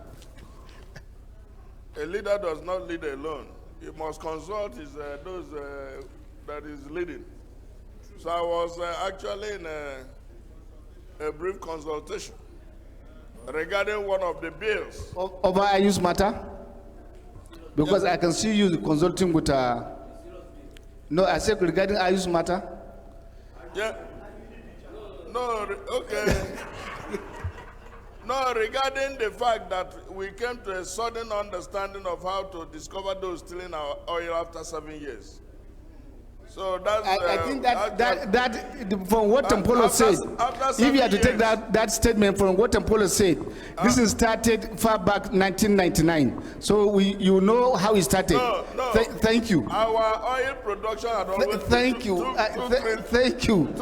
A leader does not lead alone. He must consult those that is leading. So I was actually in a brief consultation regarding one of the bills. Over IU's matter? Because I can see you consulting with no, I said regarding IU's matter. Yeah. No, okay. No, regarding the fact that we came to a sudden understanding of how to discover those stealing our oil after 7 years. So that's. I think that from what Tempolo said, if you had to take that statement from what Tempolo said, this is started far back 1999. So you know how it started. No. Thank you. Our oil production had always thank you. Thank you. 2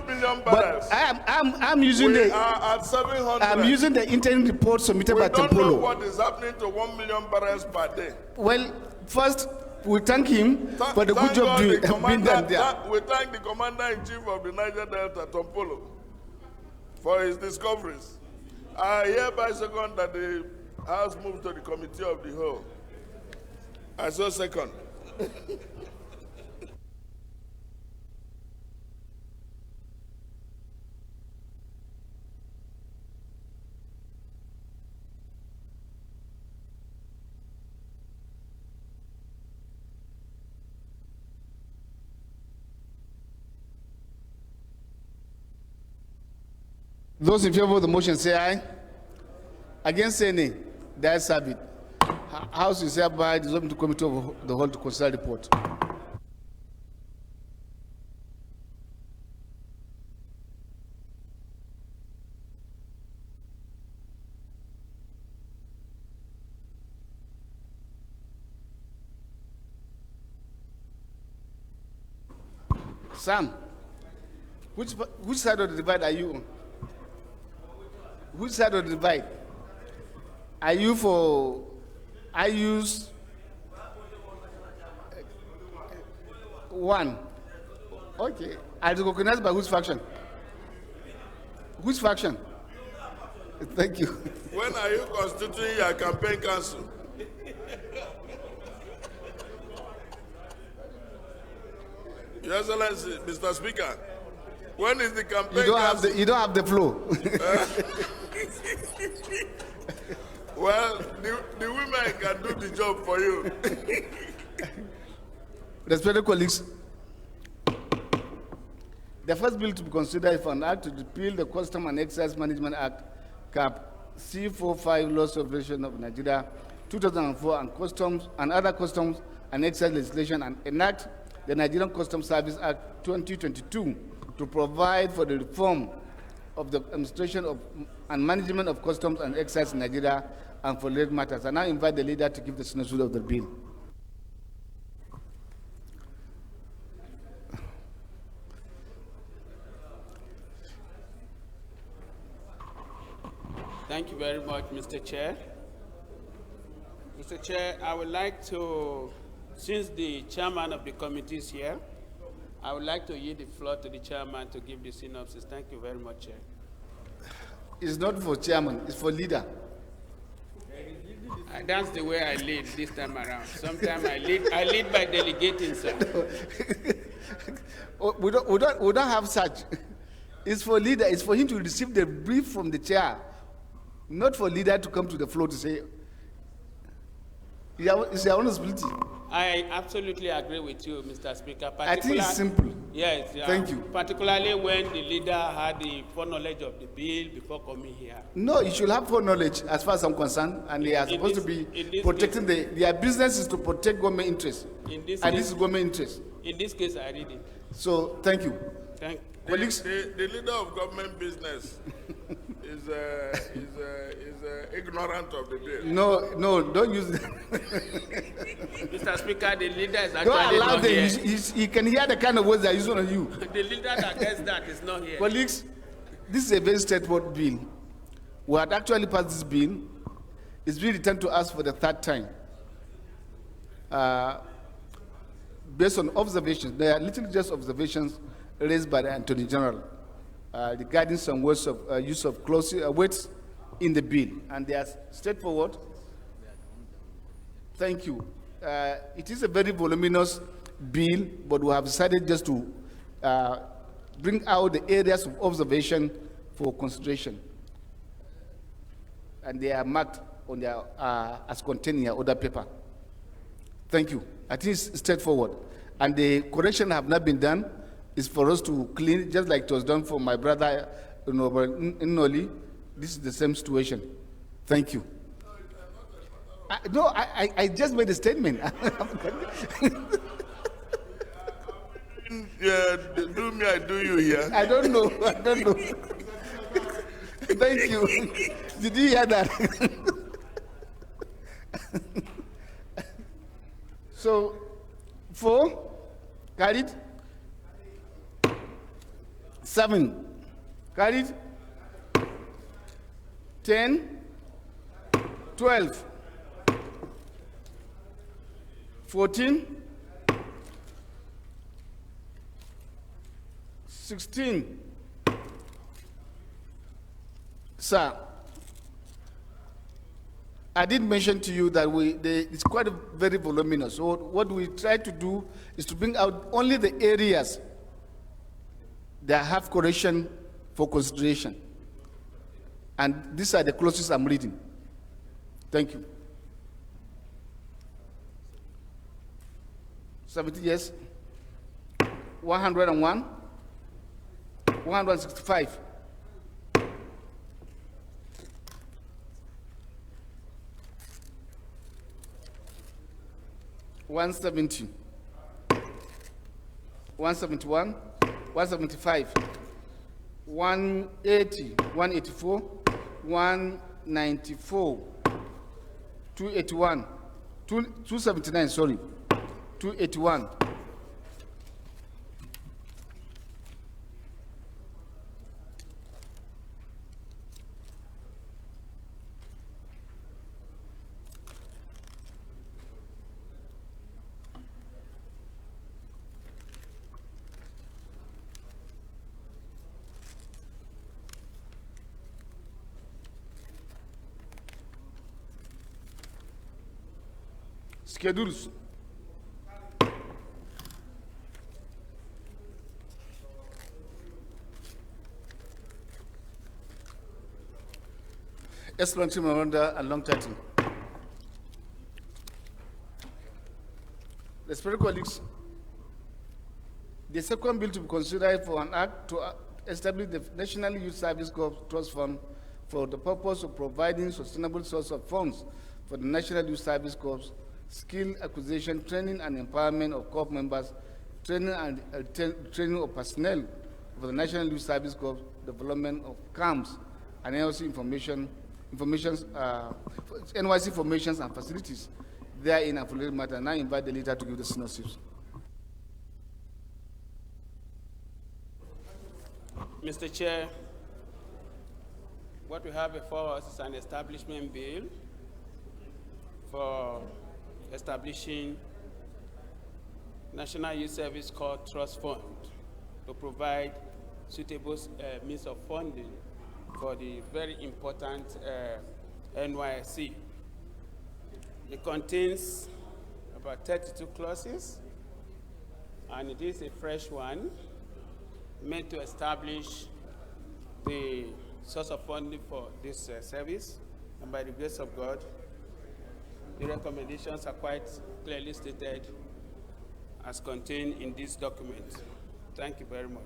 billion barrels. But I'm using we are at 700. I'm using the interim report submitted by Tempolo. We don't know what is happening to 1 million barrels per day. Well, first, we thank him for the good job being done there. We thank the Commander-in-Chief of the Niger Delta, Tompolo, for his discoveries. I hereby second that the House moves to the Committee of the Whole. I so second. Those in favor of the motion say aye. Against say nay. The ayes have it. House is hereby dissolved into committee of the whole to consider report. Sam, which side of the divide are you on? Which side of the divide? Are you for IU's one? Okay. I recognize by whose faction? Which faction? Thank you. When are you constituting your campaign council? Your Excellency, Mr. Speaker, When is the campaign? You don't have the flow. Well, the women can do the job for you. Respected colleagues, the first bill to be considered is an act to repeal the Custom and Excise Management Act, Cap C45 Laws of Federation of Nigeria, 2004, and customs and other customs and excise legislation, and enact the Nigerian Customs Service Act 2022 to provide for the reform of the administration of and management of customs and excise in Nigeria and for related matters. I now invite the leader to give the synopsis of the bill. Thank you very much, Mr. Chair. Mr. Chair, I would like to, since the chairman of the committee is here, I would like to yield the floor to the chairman to give the synopsis. Thank you very much, Chair. It's not for chairman, it's for leader. That's the way I lead this time around. Sometimes I lead by delegating, sir. We don't have such. It's for leader, it's for him to receive the brief from the chair, not for leader to come to the floor to say, it's your own responsibility. I absolutely agree with you, Mr. Speaker. I think it's simple. Yes. Thank you. Particularly when the leader had the foreknowledge of the bill before coming here. No, you should have foreknowledge as far as I'm concerned, and they are supposed to be protecting their business is to protect government interests. This is government interest. In this case, I read it. So, thank you. Colleagues, the leader of government business is ignorant of the bill. No, don't use it. Mr. Speaker, the leader is actually don't allow not them. here. You can hear the kind of words they're using on you. The leader that gets that is not here. Colleagues, this is a very straightforward bill. We had actually passed this bill. It's been returned to us for the third time. Based on observations, there are literally just observations raised by the Attorney General regarding some words of use of words in the bill, and they are straightforward. Thank you. It is a very voluminous bill, but we have decided just to bring out the areas of observation for consideration, and they are marked on their as contained in your order paper. Thank you. I think it's straightforward, and the correction have not been done. Is for us to clean, just like it was done for my brother Noli. This is the same situation. Thank you. I just made a statement. Yeah, do me, I do you here. I don't know. Thank you. Did you hear that? So, 4, carried. 7, carried. 10, 12, 14, 16. Sir, I did mention to you that it's quite very voluminous. So what we try to do is to bring out only the areas that have correction for consideration. And these are the clauses I'm reading. Thank you. 70 yes. 101. 165. 170. 171. 175, 180, 184, 194, 281, 279, sorry, 281. Schedules. explanatory memoranda and long title. Respected colleagues, the second bill to be considered for an act to establish the National Youth Service Corps Trust Fund for the purpose of providing sustainable source of funds for the National Youth Service Corps, skill acquisition, training and empowerment of corps members, training training of personnel for the National Youth Service Corps, development of camps and NYC NYC formations and facilities therein affiliated matter. And I invite the leader to give the synopsis. Mr. Chair, what we have before us is an establishment bill for establishing National Youth Service Corps Trust Fund to provide suitable means of funding for the very important NYSC. It contains about 32 clauses, and it is a fresh one meant to establish the source of funding for this service. And by the grace of God, the recommendations are quite clearly stated as contained in this document. Thank you very much.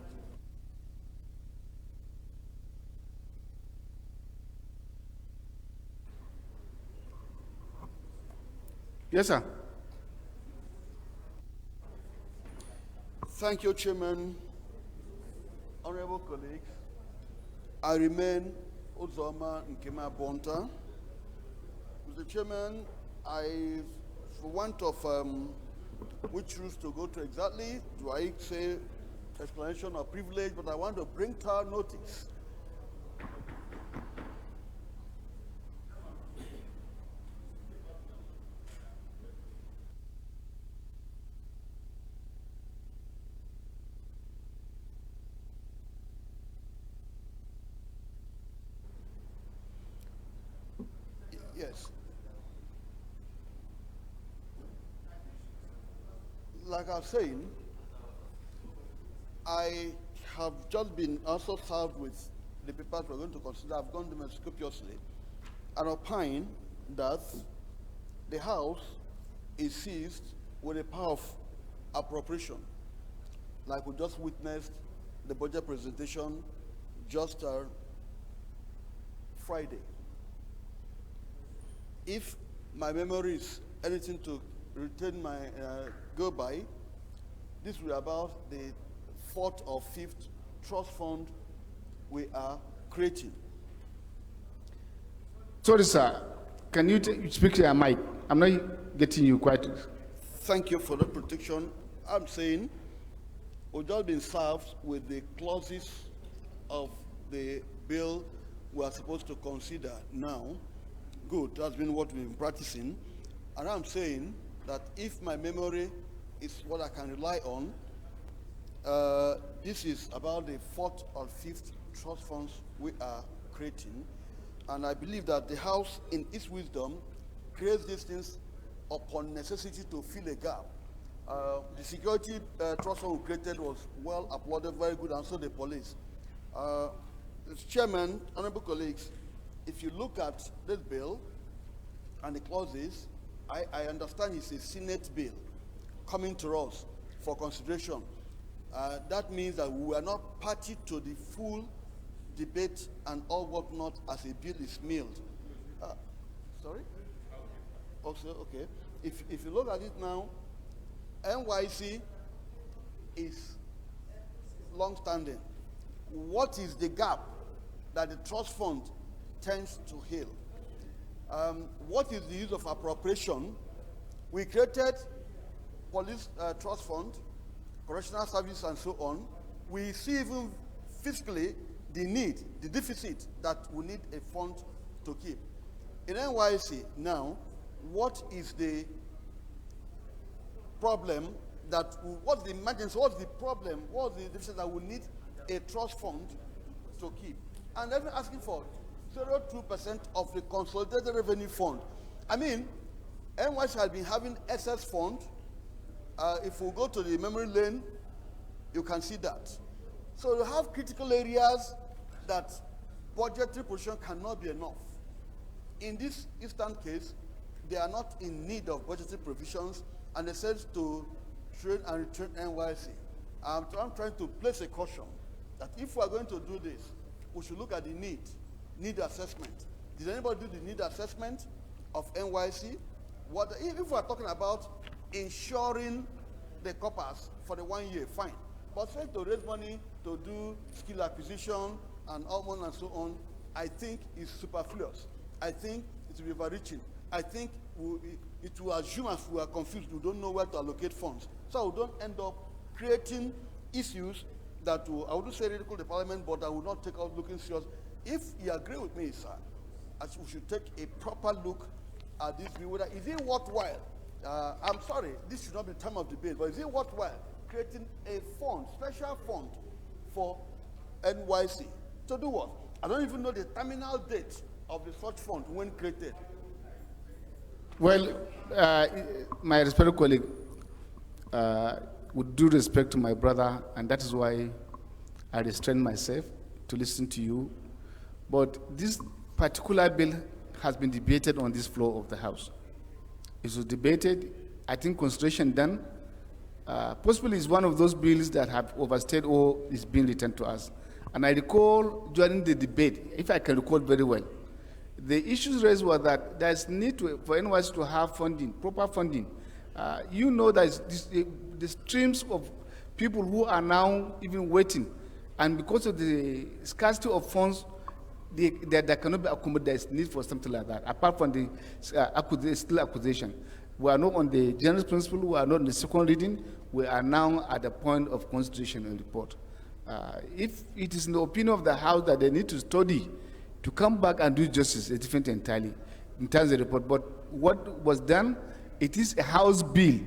Yes, sir. Thank you, Chairman. Honorable colleagues, I remain Uzoma Nkema Bonta. Mr. Chairman, for want of which rules to go to exactly, do I say explanation or privilege, but I want to bring to our notice yes. Like I was saying, I have just been also served with the papers we're going to consider. I've gone to them scrupulously and opine that the House is seized with a power of appropriation, like we just witnessed the budget presentation just Friday. If my memory is anything to retain my go by, this will be about the 4th or 5th trust fund we are creating. Sorry, sir. Can you speak to your mic? I'm not getting you quite. Thank you for the protection. I'm saying we've just been served with the clauses of the bill we are supposed to consider now. Good, that's been what we've been practicing. And I'm saying that if my memory is what I can rely on, this is about the 4th or 5th trust funds we are creating. And I believe that the House, in its wisdom, creates these things upon necessity to fill a gap. The security trust fund we created was well applauded, very good, and so the police. Mr. Chairman, honorable colleagues, if you look at this bill and the clauses, I understand it's a Senate bill coming to us for consideration. That means that we are not party to the full debate and all whatnot as a bill is mailed. Sorry? Also, okay. If you look at it now, NYC is long-standing. What is the gap that the trust fund tends to heal? What is the use of appropriation? We created police trust fund, correctional service, and so on. We see even fiscally the need, the deficit that we need a fund to keep. In NYC now, what is the problem that, what's the emergency, what's the problem, what's the deficit that we need a trust fund to keep? And they're asking for 0.2% of the consolidated revenue fund. I mean, NYC has been having excess fund. If we go to the memory lane, you can see that. So you have critical areas that budgetary position cannot be enough. In this instant case, they are not in need of budgetary provisions, and they said to train and retrain NYC. I'm trying to place a caution that if we are going to do this, we should look at the need assessment. Did anybody do the need assessment of NYC? If we are talking about insuring the corpus for the 1 year, fine. But trying to raise money to do skill acquisition and all and so on, I think is superfluous. I think it will be overreaching. I think it will assume as we are confused, we don't know where to allocate funds. So we don't end up creating issues that will, I wouldn't say ridicule the parliament, but I will not take out looking serious. If you agree with me, sir, as we should take a proper look at this bill, whether is it worthwhile? I'm sorry, this should not be time of debate, but is it worthwhile creating a fund, special fund for NYC to do what? I don't even know the terminal date of the such fund when created. Well, my respected colleague, with due respect to my brother, and that is why I restrain myself to listen to you. But this particular bill has been debated on this floor of the House. It was debated, I think consideration done. Possibly it's one of those bills that have overstayed or is being returned to us. And I recall during the debate, if I can recall very well, the issues raised were that there's need for NYC to have funding, proper funding. You know that the streams of people who are now even waiting, and because of the scarcity of funds, there cannot be accommodated need for something like that, apart from the still acquisition. We are not on the general principle, we are not on the second reading, we are now at the point of constitution and report. If it is in the opinion of the House that they need to study, to come back and do justice is different entirely in terms of the report. But what was done, it is a House bill.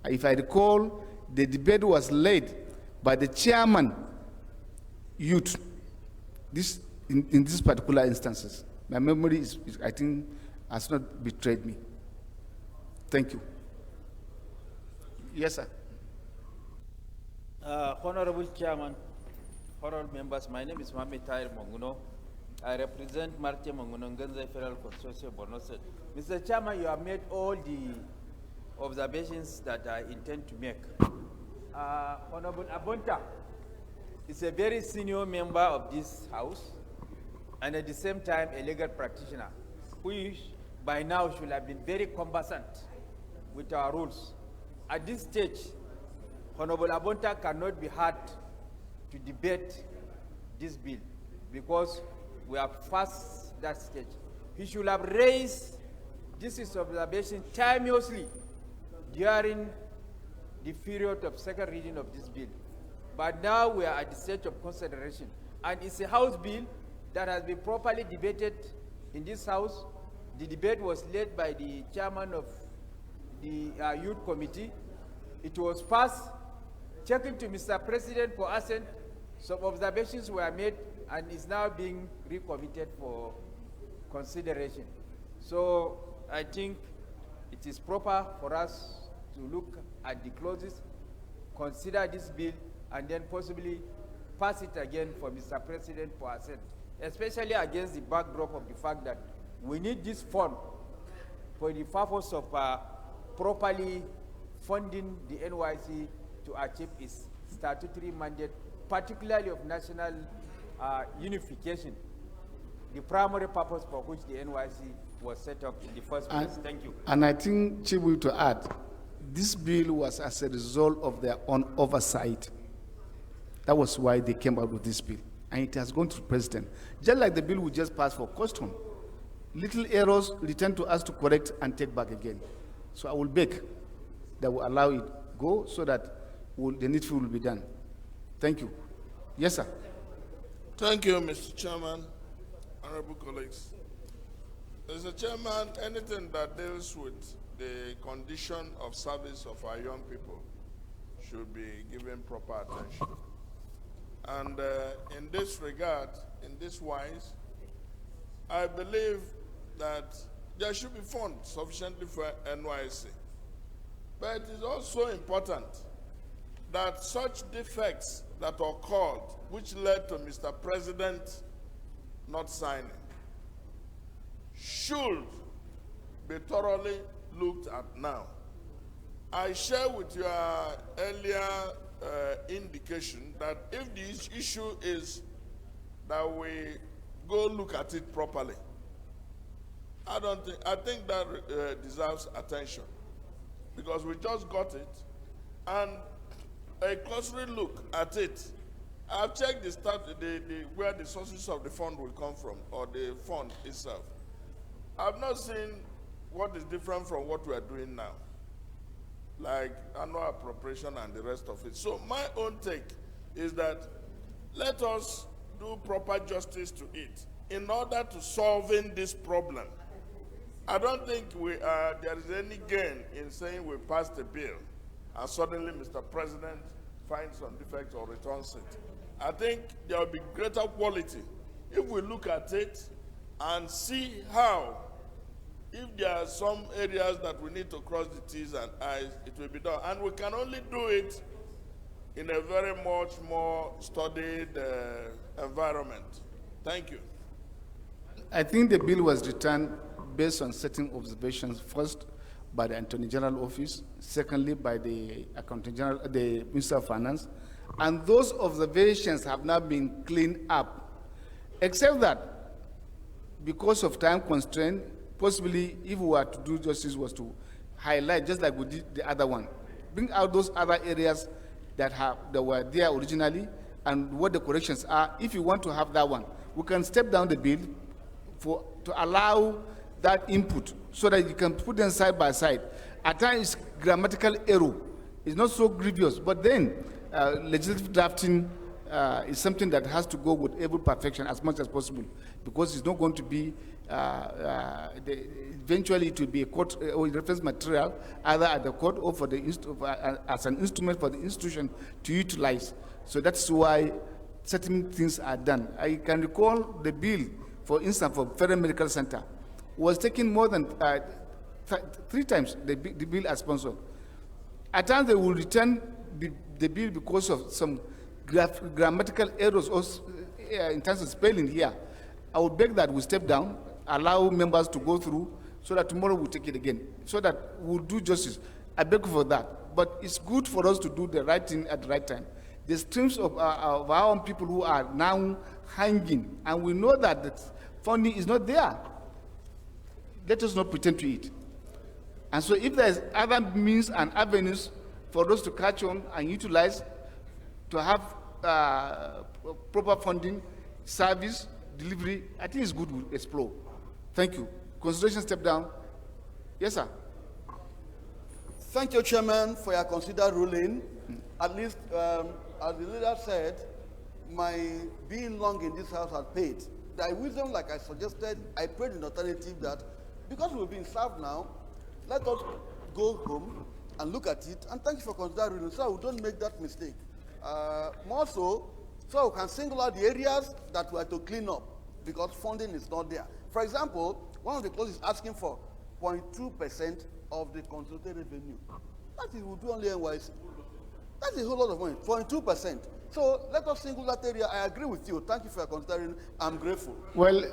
If I recall, the debate was led by the chairman, youth, in these particular instances. My memory is, I think, has not betrayed me. Thank you. Yes, sir. Honorable Chairman, honorable members, my name is Mohamed Tahir Monguno. I represent Marte Monguno, Njenje Federal Constituency of Borno State. Mr. Chairman, you have made all the observations that I intend to make. Honorable Abonta is a very senior member of this House and at the same time a legal practitioner who by now should have been very conversant with our rules. At this stage, Honorable Abonta cannot be heard to debate this bill because we have passed that stage. He should have raised this observation timeously during the period of second reading of this bill. But now we are at the stage of consideration. And it's a House bill that has been properly debated in this House. The debate was led by the chairman of the Youth Committee. It was passed, taken to Mr. President for assent. Some observations were made and is now being recommitted for consideration. So I think it is proper for us to look at the clauses, consider this bill, and then possibly pass it again for Mr. President for assent, especially against the backdrop of the fact that we need this fund for the purpose of properly funding the NYC to achieve its statutory mandate, particularly of national unification, the primary purpose for which the NYC was set up in the first place. Thank you. And I think, Chief, to add, this bill was as a result of their own oversight. That was why they came out with this bill. And it has gone to the President. Just like the bill we just passed for custom. Little errors returned to us to correct and take back again. So I will beg that we allow it go so that the needful will be done. Thank you. Yes, sir. Thank you, Mr. Chairman, honorable colleagues. Mr. Chairman, anything that deals with the condition of service of our young people should be given proper attention. And in this regard, in this wise, I believe that there should be funds sufficiently for NYC. But it is also important that such defects that occurred, which led to Mr. President not signing, should be thoroughly looked at now. I share with your earlier indication that if the issue is that we go look at it properly, I think that deserves attention, because we just got it, and a cursory look at it. I've checked where the sources of the fund will come from, or the fund itself. I've not seen what is different from what we are doing now, like annual appropriation and the rest of it. So my own take is that let us do proper justice to it in order to solving this problem. I don't think there is any gain in saying we passed a bill and suddenly Mr. President finds some defect or returns it. I think there will be greater quality if we look at it and see how, if there are some areas that we need to cross the T's and I's, it will be done. And we can only do it in a very much more studied environment. Thank you. I think the bill was returned based on certain observations, first by the Attorney General Office, secondly by the Accountant General, the Minister of Finance, and those observations have now been cleaned up, except that because of time constraint, possibly if we were to do justice was to highlight, just like we did the other one, bring out those other areas that were there originally and what the corrections are. If you want to have that one, we can step down the bill to allow that input so that you can put them side by side. At times, grammatical error is not so grievous, but then legislative drafting is something that has to go with every perfection as much as possible, because it's not going to be, eventually it will be a court or reference material either at the court or for the as an instrument for the institution to utilize. So that's why certain things are done. I can recall the bill, for instance, for Federal Medical Center was taken more than 3 times the bill as sponsored. At times they will return the bill because of some grammatical errors or in terms of spelling here. I would beg that we step down, allow members to go through, so that tomorrow we'll take it again, so that we'll do justice. I beg for that. But it's good for us to do the right thing at the right time. The streams of our own people who are now hanging, and we know that the funding is not there. Let us not pretend to it. And so if there's other means and avenues for us to catch on and utilize to have proper funding, service, delivery, I think it's good we explore. Thank you. Consideration step down. Yes, sir. Thank you, Chairman, for your considered ruling. At least, as the leader said, my being long in this house has paid. Thy wisdom, like I suggested, I prayed in alternative that because we've been served now, let us go home and look at it. And thank you for considering ruling, so we don't make that mistake. More so we can single out the areas that we are to clean up because funding is not there. For example, one of the clauses is asking for 0.2% of the consolidated revenue. That is, we'll do only NYC. That's a whole lot of money, 0.2%. So let us single that area. I agree with you. Thank you for considering. I'm grateful. Well,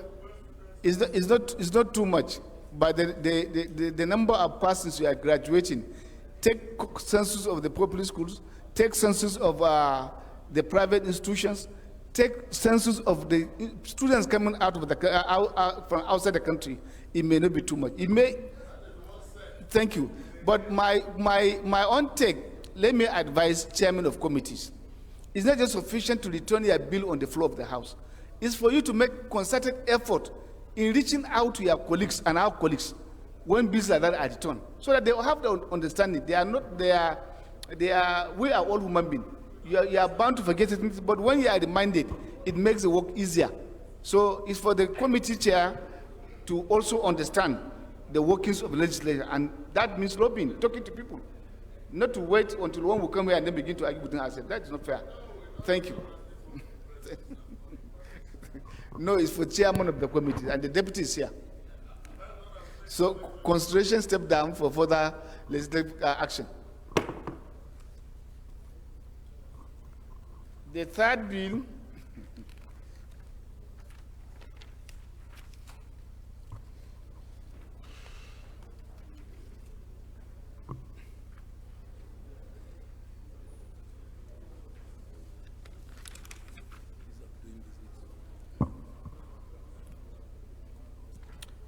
it's not too much, but the number of persons who are graduating, take census of the public schools, take census of the private institutions, take census of the students coming out of from outside the country. It may not be too much. It may. Thank you. But my own take, let me advise chairman of committees. It's not just sufficient to return your bill on the floor of the House. It's for you to make concerted effort in reaching out to your colleagues and our colleagues when bills like that are returned, so that they will have the understanding. We are all human beings. You are bound to forget things, but when you are reminded, it makes the work easier. So it's for the committee chair to also understand the workings of the legislature, and that means lobbying, talking to people, not to wait until one will come here and then begin to argue with ourselves. That is not fair. Thank you. No, it's for chairman of the committee, and the deputy is here. So consideration step down for further legislative action. The third bill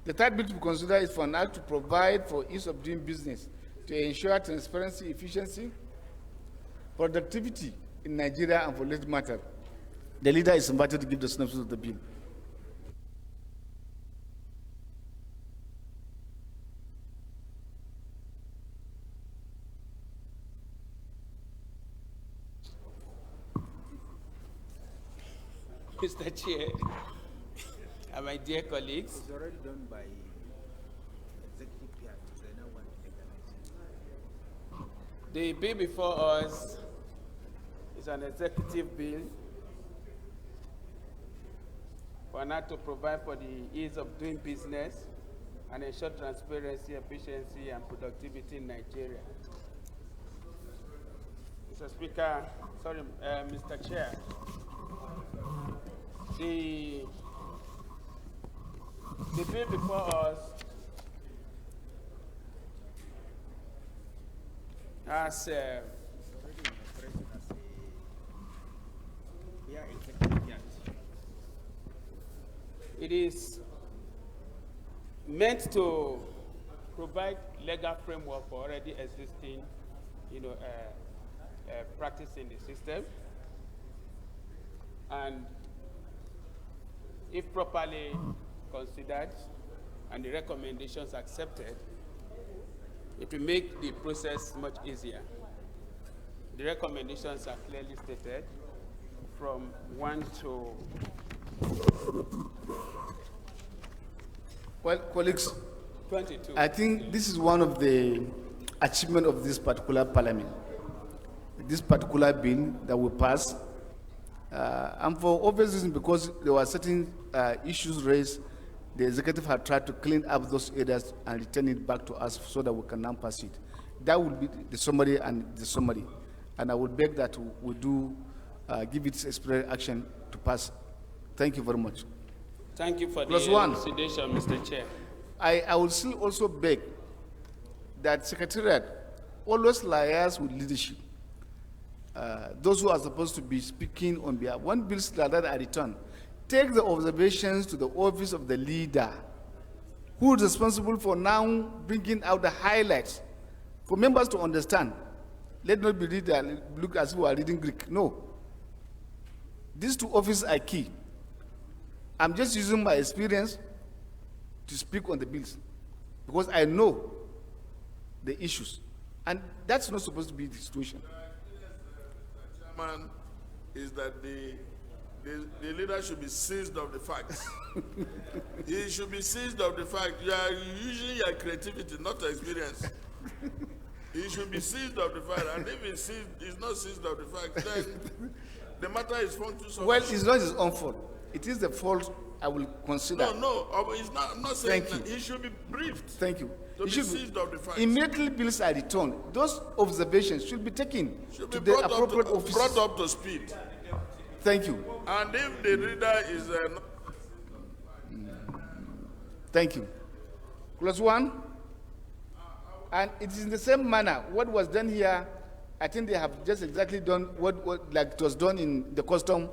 The third bill to be considered is for an act to provide for ease of doing business to ensure transparency, efficiency, productivity in Nigeria and for that matter. The leader is invited to give the synopsis of the bill. Mr. Chair, and my dear colleagues, It's already done by executive branch. They now want to legalize it. the bill before us is an executive bill for an act to provide for the ease of doing business and ensure transparency, efficiency, and productivity in Nigeria. Mr. Speaker, sorry, Mr. Chair, the bill before us has it is meant to provide legal framework for already existing, practice in the system, and if properly considered and the recommendations accepted, it will make the process much easier. The recommendations are clearly stated from 1 to... Well, colleagues, 22. I think this is one of the achievements of this particular parliament. This particular bill that will pass, and for obvious reasons, because there were certain issues raised, the executive had tried to clean up those areas and return it back to us so that we can now pass it. That will be the summary and the summary. And I would beg that we do give it expeditious action to pass. Thank you very much. Thank you for Plus the one. elucidation, Mr. Chair. I will still also beg that Secretariat always liaise with leadership. Those who are supposed to be speaking on behalf, when bills like that are returned, take the observations to the office of the leader, who is responsible for now bringing out the highlights for members to understand. Let not be read look as if we are reading Greek. No. These two offices are key. I'm just using my experience to speak on the bills because I know the issues. And that's not supposed to be the situation. Chairman, is that the leader should be seized of the facts. He should be seized of the fact. You are usually your creativity, not experience. He should be seized of the fact, and if he's not seized of the fact, then the matter is found to solution. Well, it's not his own fault. It is the fault I will consider. No, it's not, I'm not saying Thank that. you. He should be briefed. Thank you. To be seized of the facts. Immediately bills are returned. Those observations should be taken Should to be the brought appropriate offices. brought up to speed. Thank you. And if the reader is not Thank you. Clause 1. And it is in the same manner. What was done here, I think they have just exactly done what like it was done in the custom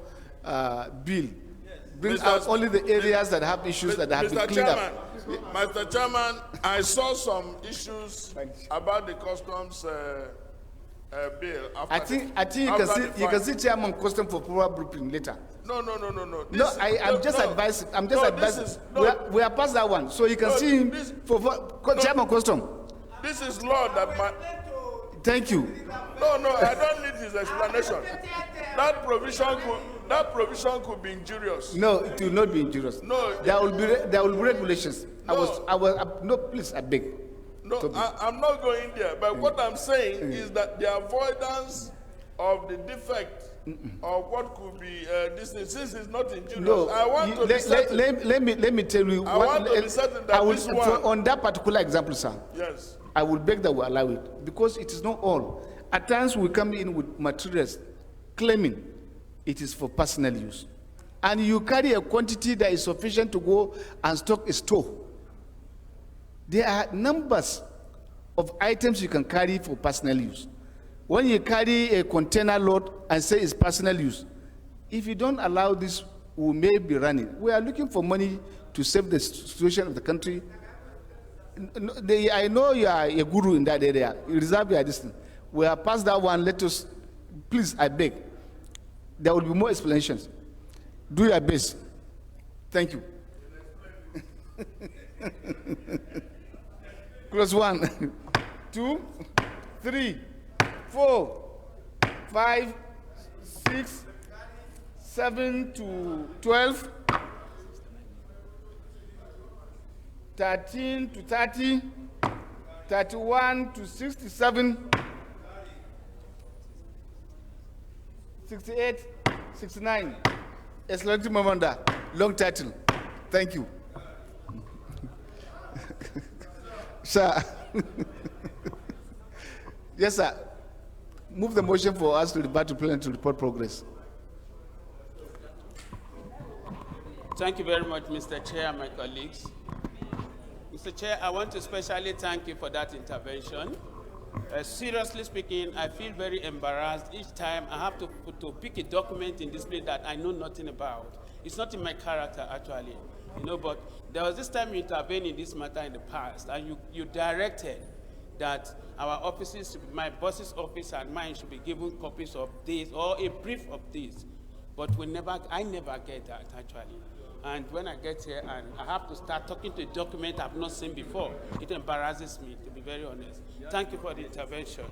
bill. Brings out only the areas that have issues that have been cleaned up. Mr. Chairman, I saw some issues about the customs bill. I think you can see Chairman Custom for proper briefing later. No. No, I'm just advising. I'm just advising. We are past that one, so you can see him for Chairman Custom. This is law that my. Thank you. No, I don't need his explanation. That provision could be injurious. No, it will not be injurious. No, there will be regulations. No, please, I beg. No, I'm not going there. But what I'm saying is that the avoidance of the defect of what could be this thing, since it's not injurious. No, I want to be certain. Let me tell you. I want to be certain that this one. On that particular example, sir. Yes. I will beg that we allow it because it is not all. At times we come in with materials claiming it is for personal use, and you carry a quantity that is sufficient to go and stock a store. There are numbers of items you can carry for personal use. When you carry a container load and say it's personal use, if you don't allow this, we may be running. We are looking for money to save the situation of the country. I know you are a guru in that area. You reserve your distance. We are past that one. Let us, please, I beg. There will be more explanations. Do your best. Thank you. Close 1, 2, 3, 4, 5, 6, 7 to 12, 13 to 30, 31 to 67, 68, 69. Excellent memoranda, long title. Thank you. Sir. Yes, sir. Move the motion for us to debate to plenary to report progress. Thank you very much, Mr. Chair and my colleagues. Mr. Chair, I want to especially thank you for that intervention. Seriously speaking, I feel very embarrassed each time I have to pick a document in this place that I know nothing about. It's not in my character, actually. But there was this time you intervened in this matter in the past, and you directed that our offices, my boss's office and mine, should be given copies of this or a brief of this. But I never get that, actually. And when I get here and I have to start talking to a document I've not seen before, it embarrasses me, to be very honest. Thank you for the intervention.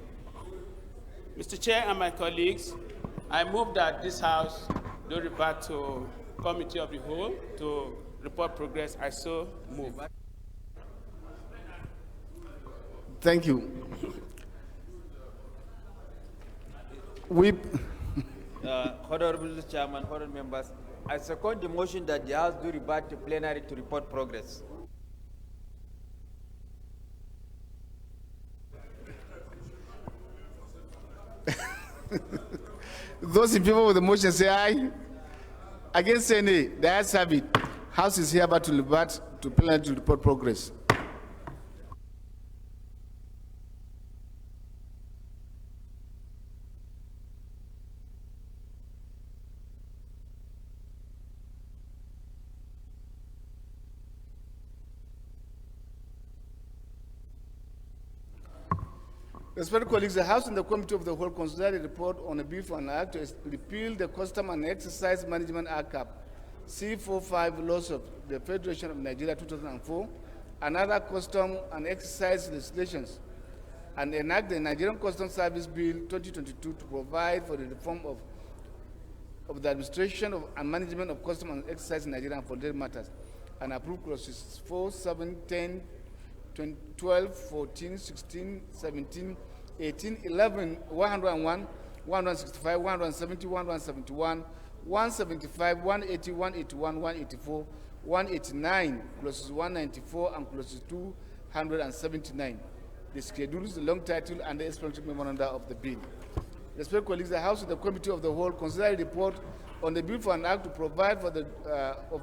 Mr. Chair and my colleagues, I move that this House do revert to Committee of the Whole to report progress. I so move. Thank you. Honorable Chairman, honorable members, I second the motion that the House do revert to plenary to report progress. Those in favor of the motion say aye. Against say nay. The ayes have it. House is hereby to revert to plenary to report progress. Respected colleagues, the House and the Committee of the Whole considered a report on a bill for an act to repeal the Custom and Exercise Management Act C45 laws of the Federation of Nigeria 2004, and other custom and exercise legislations, and enact the Nigerian Customs Service Bill 2022 to provide for the reform of the administration and management of custom and exercise in Nigeria and for related matters, and approve clauses 4, 7, 10, 12, 14, 16, 17, 18, 11, 101, 165, 170, 171, 175, 180, 181, 184, 189, clauses 194, and clauses 279. The schedule is the long title and the explanatory memoranda of the bill. Respected colleagues, the House and the Committee of the Whole consider a report on the bill for an act to provide for the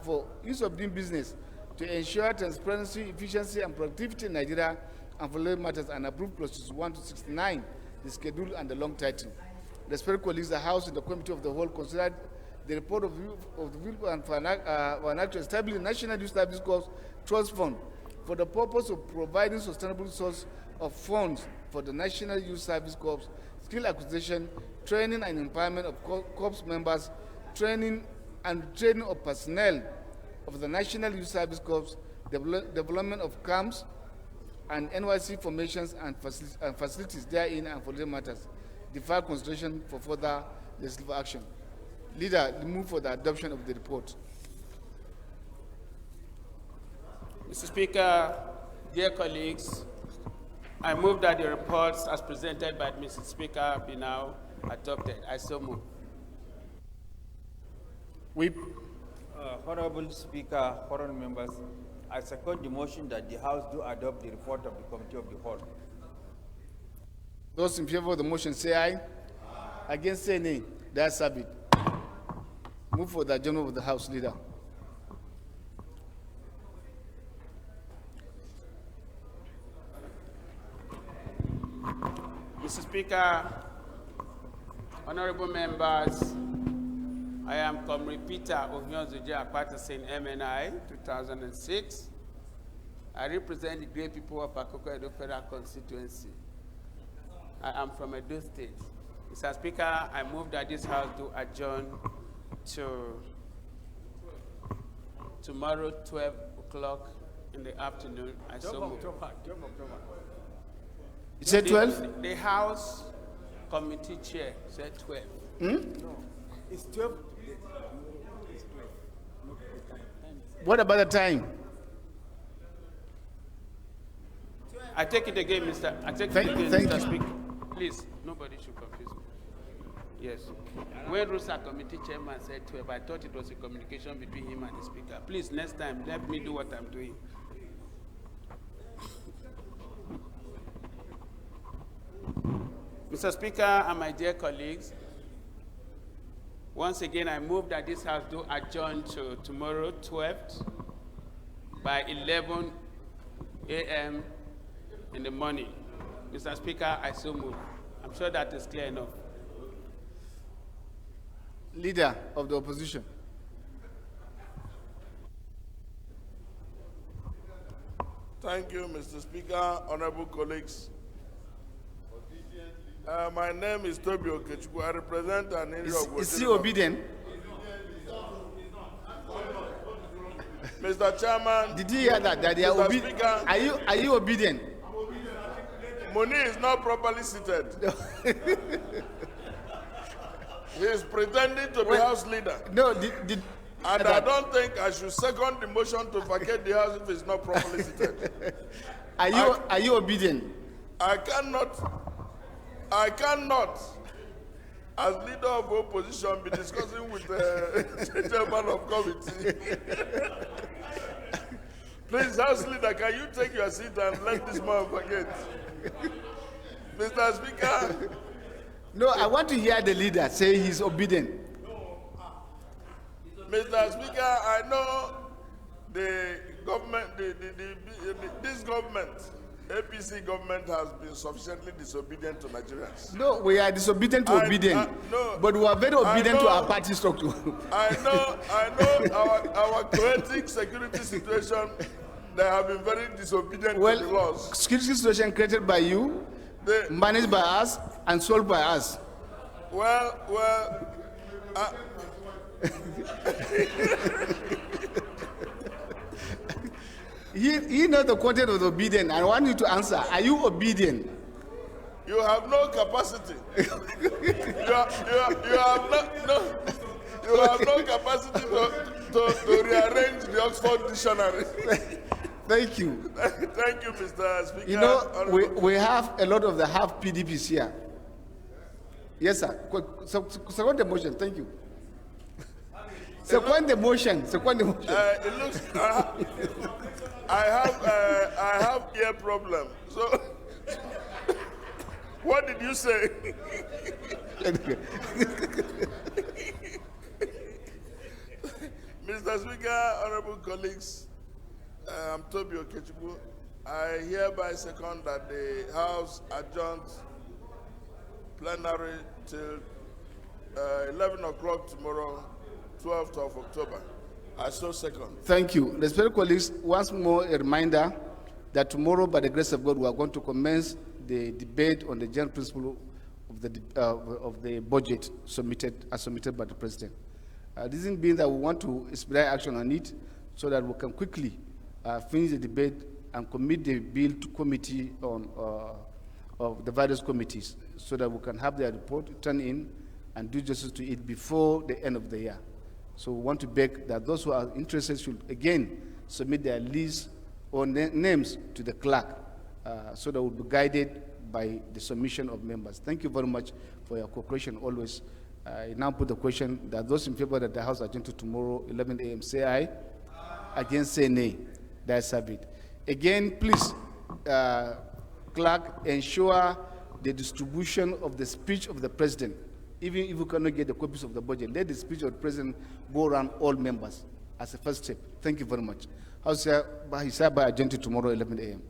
for ease of doing business to ensure transparency, efficiency, and productivity in Nigeria and for related matters, and approve clauses 1 to 69, the schedule and the long title. Respected colleagues, the House and the Committee of the Whole considered the report of the bill for an act to establish the National Youth Service Corps Trust Fund for the purpose of providing sustainable source of funds for the National Youth Service Corps, skill acquisition, training and empowerment of Corps members, training of personnel of the National Youth Service Corps, development of camps and NYC formations and facilities therein and for related matters. Defer consideration for further legislative action. Leader, move for the adoption of the report. Mr. Speaker, dear colleagues, I move that the reports as presented by Mr. Speaker be now adopted. I so move. Honorable Speaker, honorable members, I second the motion that the House do adopt the report of the Committee of the Whole. Those in favor of the motion say aye. Against say nay. The ayes have it. Move for the adjournment of the House, Leader. Mr. Speaker, honorable members, I am Comrade Peter Eendears-memorial MNI 2006. I represent the great people of Akoko Edo Federal Constituency. I am from Edo State. Mr. Speaker, I move that this House do adjourn to tomorrow, 12 o'clock in the afternoon. I so move. You said 12? The House Committee Chair said 12. Hmm? No, it's 12. What about the time? I take it again, Mr. I take Thank- it again, thank Mr. you. Speaker. Please, nobody should confuse me. Yes. When Rusa Committee Chairman said 12, I thought it was a communication between him and the Speaker. Please, next time, let me do what I'm doing. Mr. Speaker and my dear colleagues, once again, I move that this House do adjourn to tomorrow, 12th, by 11 a.m. in the morning. Mr. Speaker, I so move. I'm sure that is clear enough. Leader of the opposition. Thank you, Mr. Speaker, honorable colleagues. My name is Toby Okechukwu. I represent an area of... Is he obedient? Mr. Chairman. Did you hear that? That they are Mr. obedient? Speaker, Are you obedient? Muni is not properly seated. He is pretending to be House leader. No, and I don't think I should second the motion to vacate the House if it's not properly seated. Are you obedient? I cannot, as leader of opposition, be discussing with the chairman of committee. Please, House leader, can you take your seat and let this man forget? Mr. Speaker. No, I want to hear the leader say he's obedient. Mr. Speaker, I know the government, this government, APC government, has been sufficiently disobedient to Nigerians. No, we are disobedient to obedient. No, but we are very obedient to our party structure. I know our chaotic security situation, they have been very disobedient to the laws. Security situation created by you, managed by us, and solved by us. He knows the content of the obedient. I want you to answer. Are you obedient? You have no capacity. you have no capacity to rearrange the Oxford Dictionary. Thank you. Thank you, Mr. Speaker. You know, we have a lot of the half PDPs here. Yes, sir. Second the motion. Thank you. Second the motion. It looks. I have ear problem. So, what did you say? Mr. Speaker, honorable colleagues, I'm Toby Okechukwu. I hereby second that the House adjourns plenary till 11 o'clock tomorrow, 12th of October. I so second. Thank you. Respected colleagues, once more a reminder that tomorrow, by the grace of God, we are going to commence the debate on the general principle of the budget submitted by the President. Reason being that we want to expedite action on it so that we can quickly finish the debate and commit the bill to committee of the various committees so that we can have their report turn in and do justice to it before the end of the year. So we want to beg that those who are interested should again submit their list or names to the clerk so that we'll be guided by the submission of members. Thank you very much for your cooperation always. I now put the question that those in favor that the House adjourn to tomorrow, 11 a.m., say aye. Against, say nay. That's it. Again, please, clerk, ensure the distribution of the speech of the President. Even if you cannot get the copies of the budget, let the speech of the President go around all members as a first step. Thank you very much. House hereby adjourned to tomorrow, 11 a.m.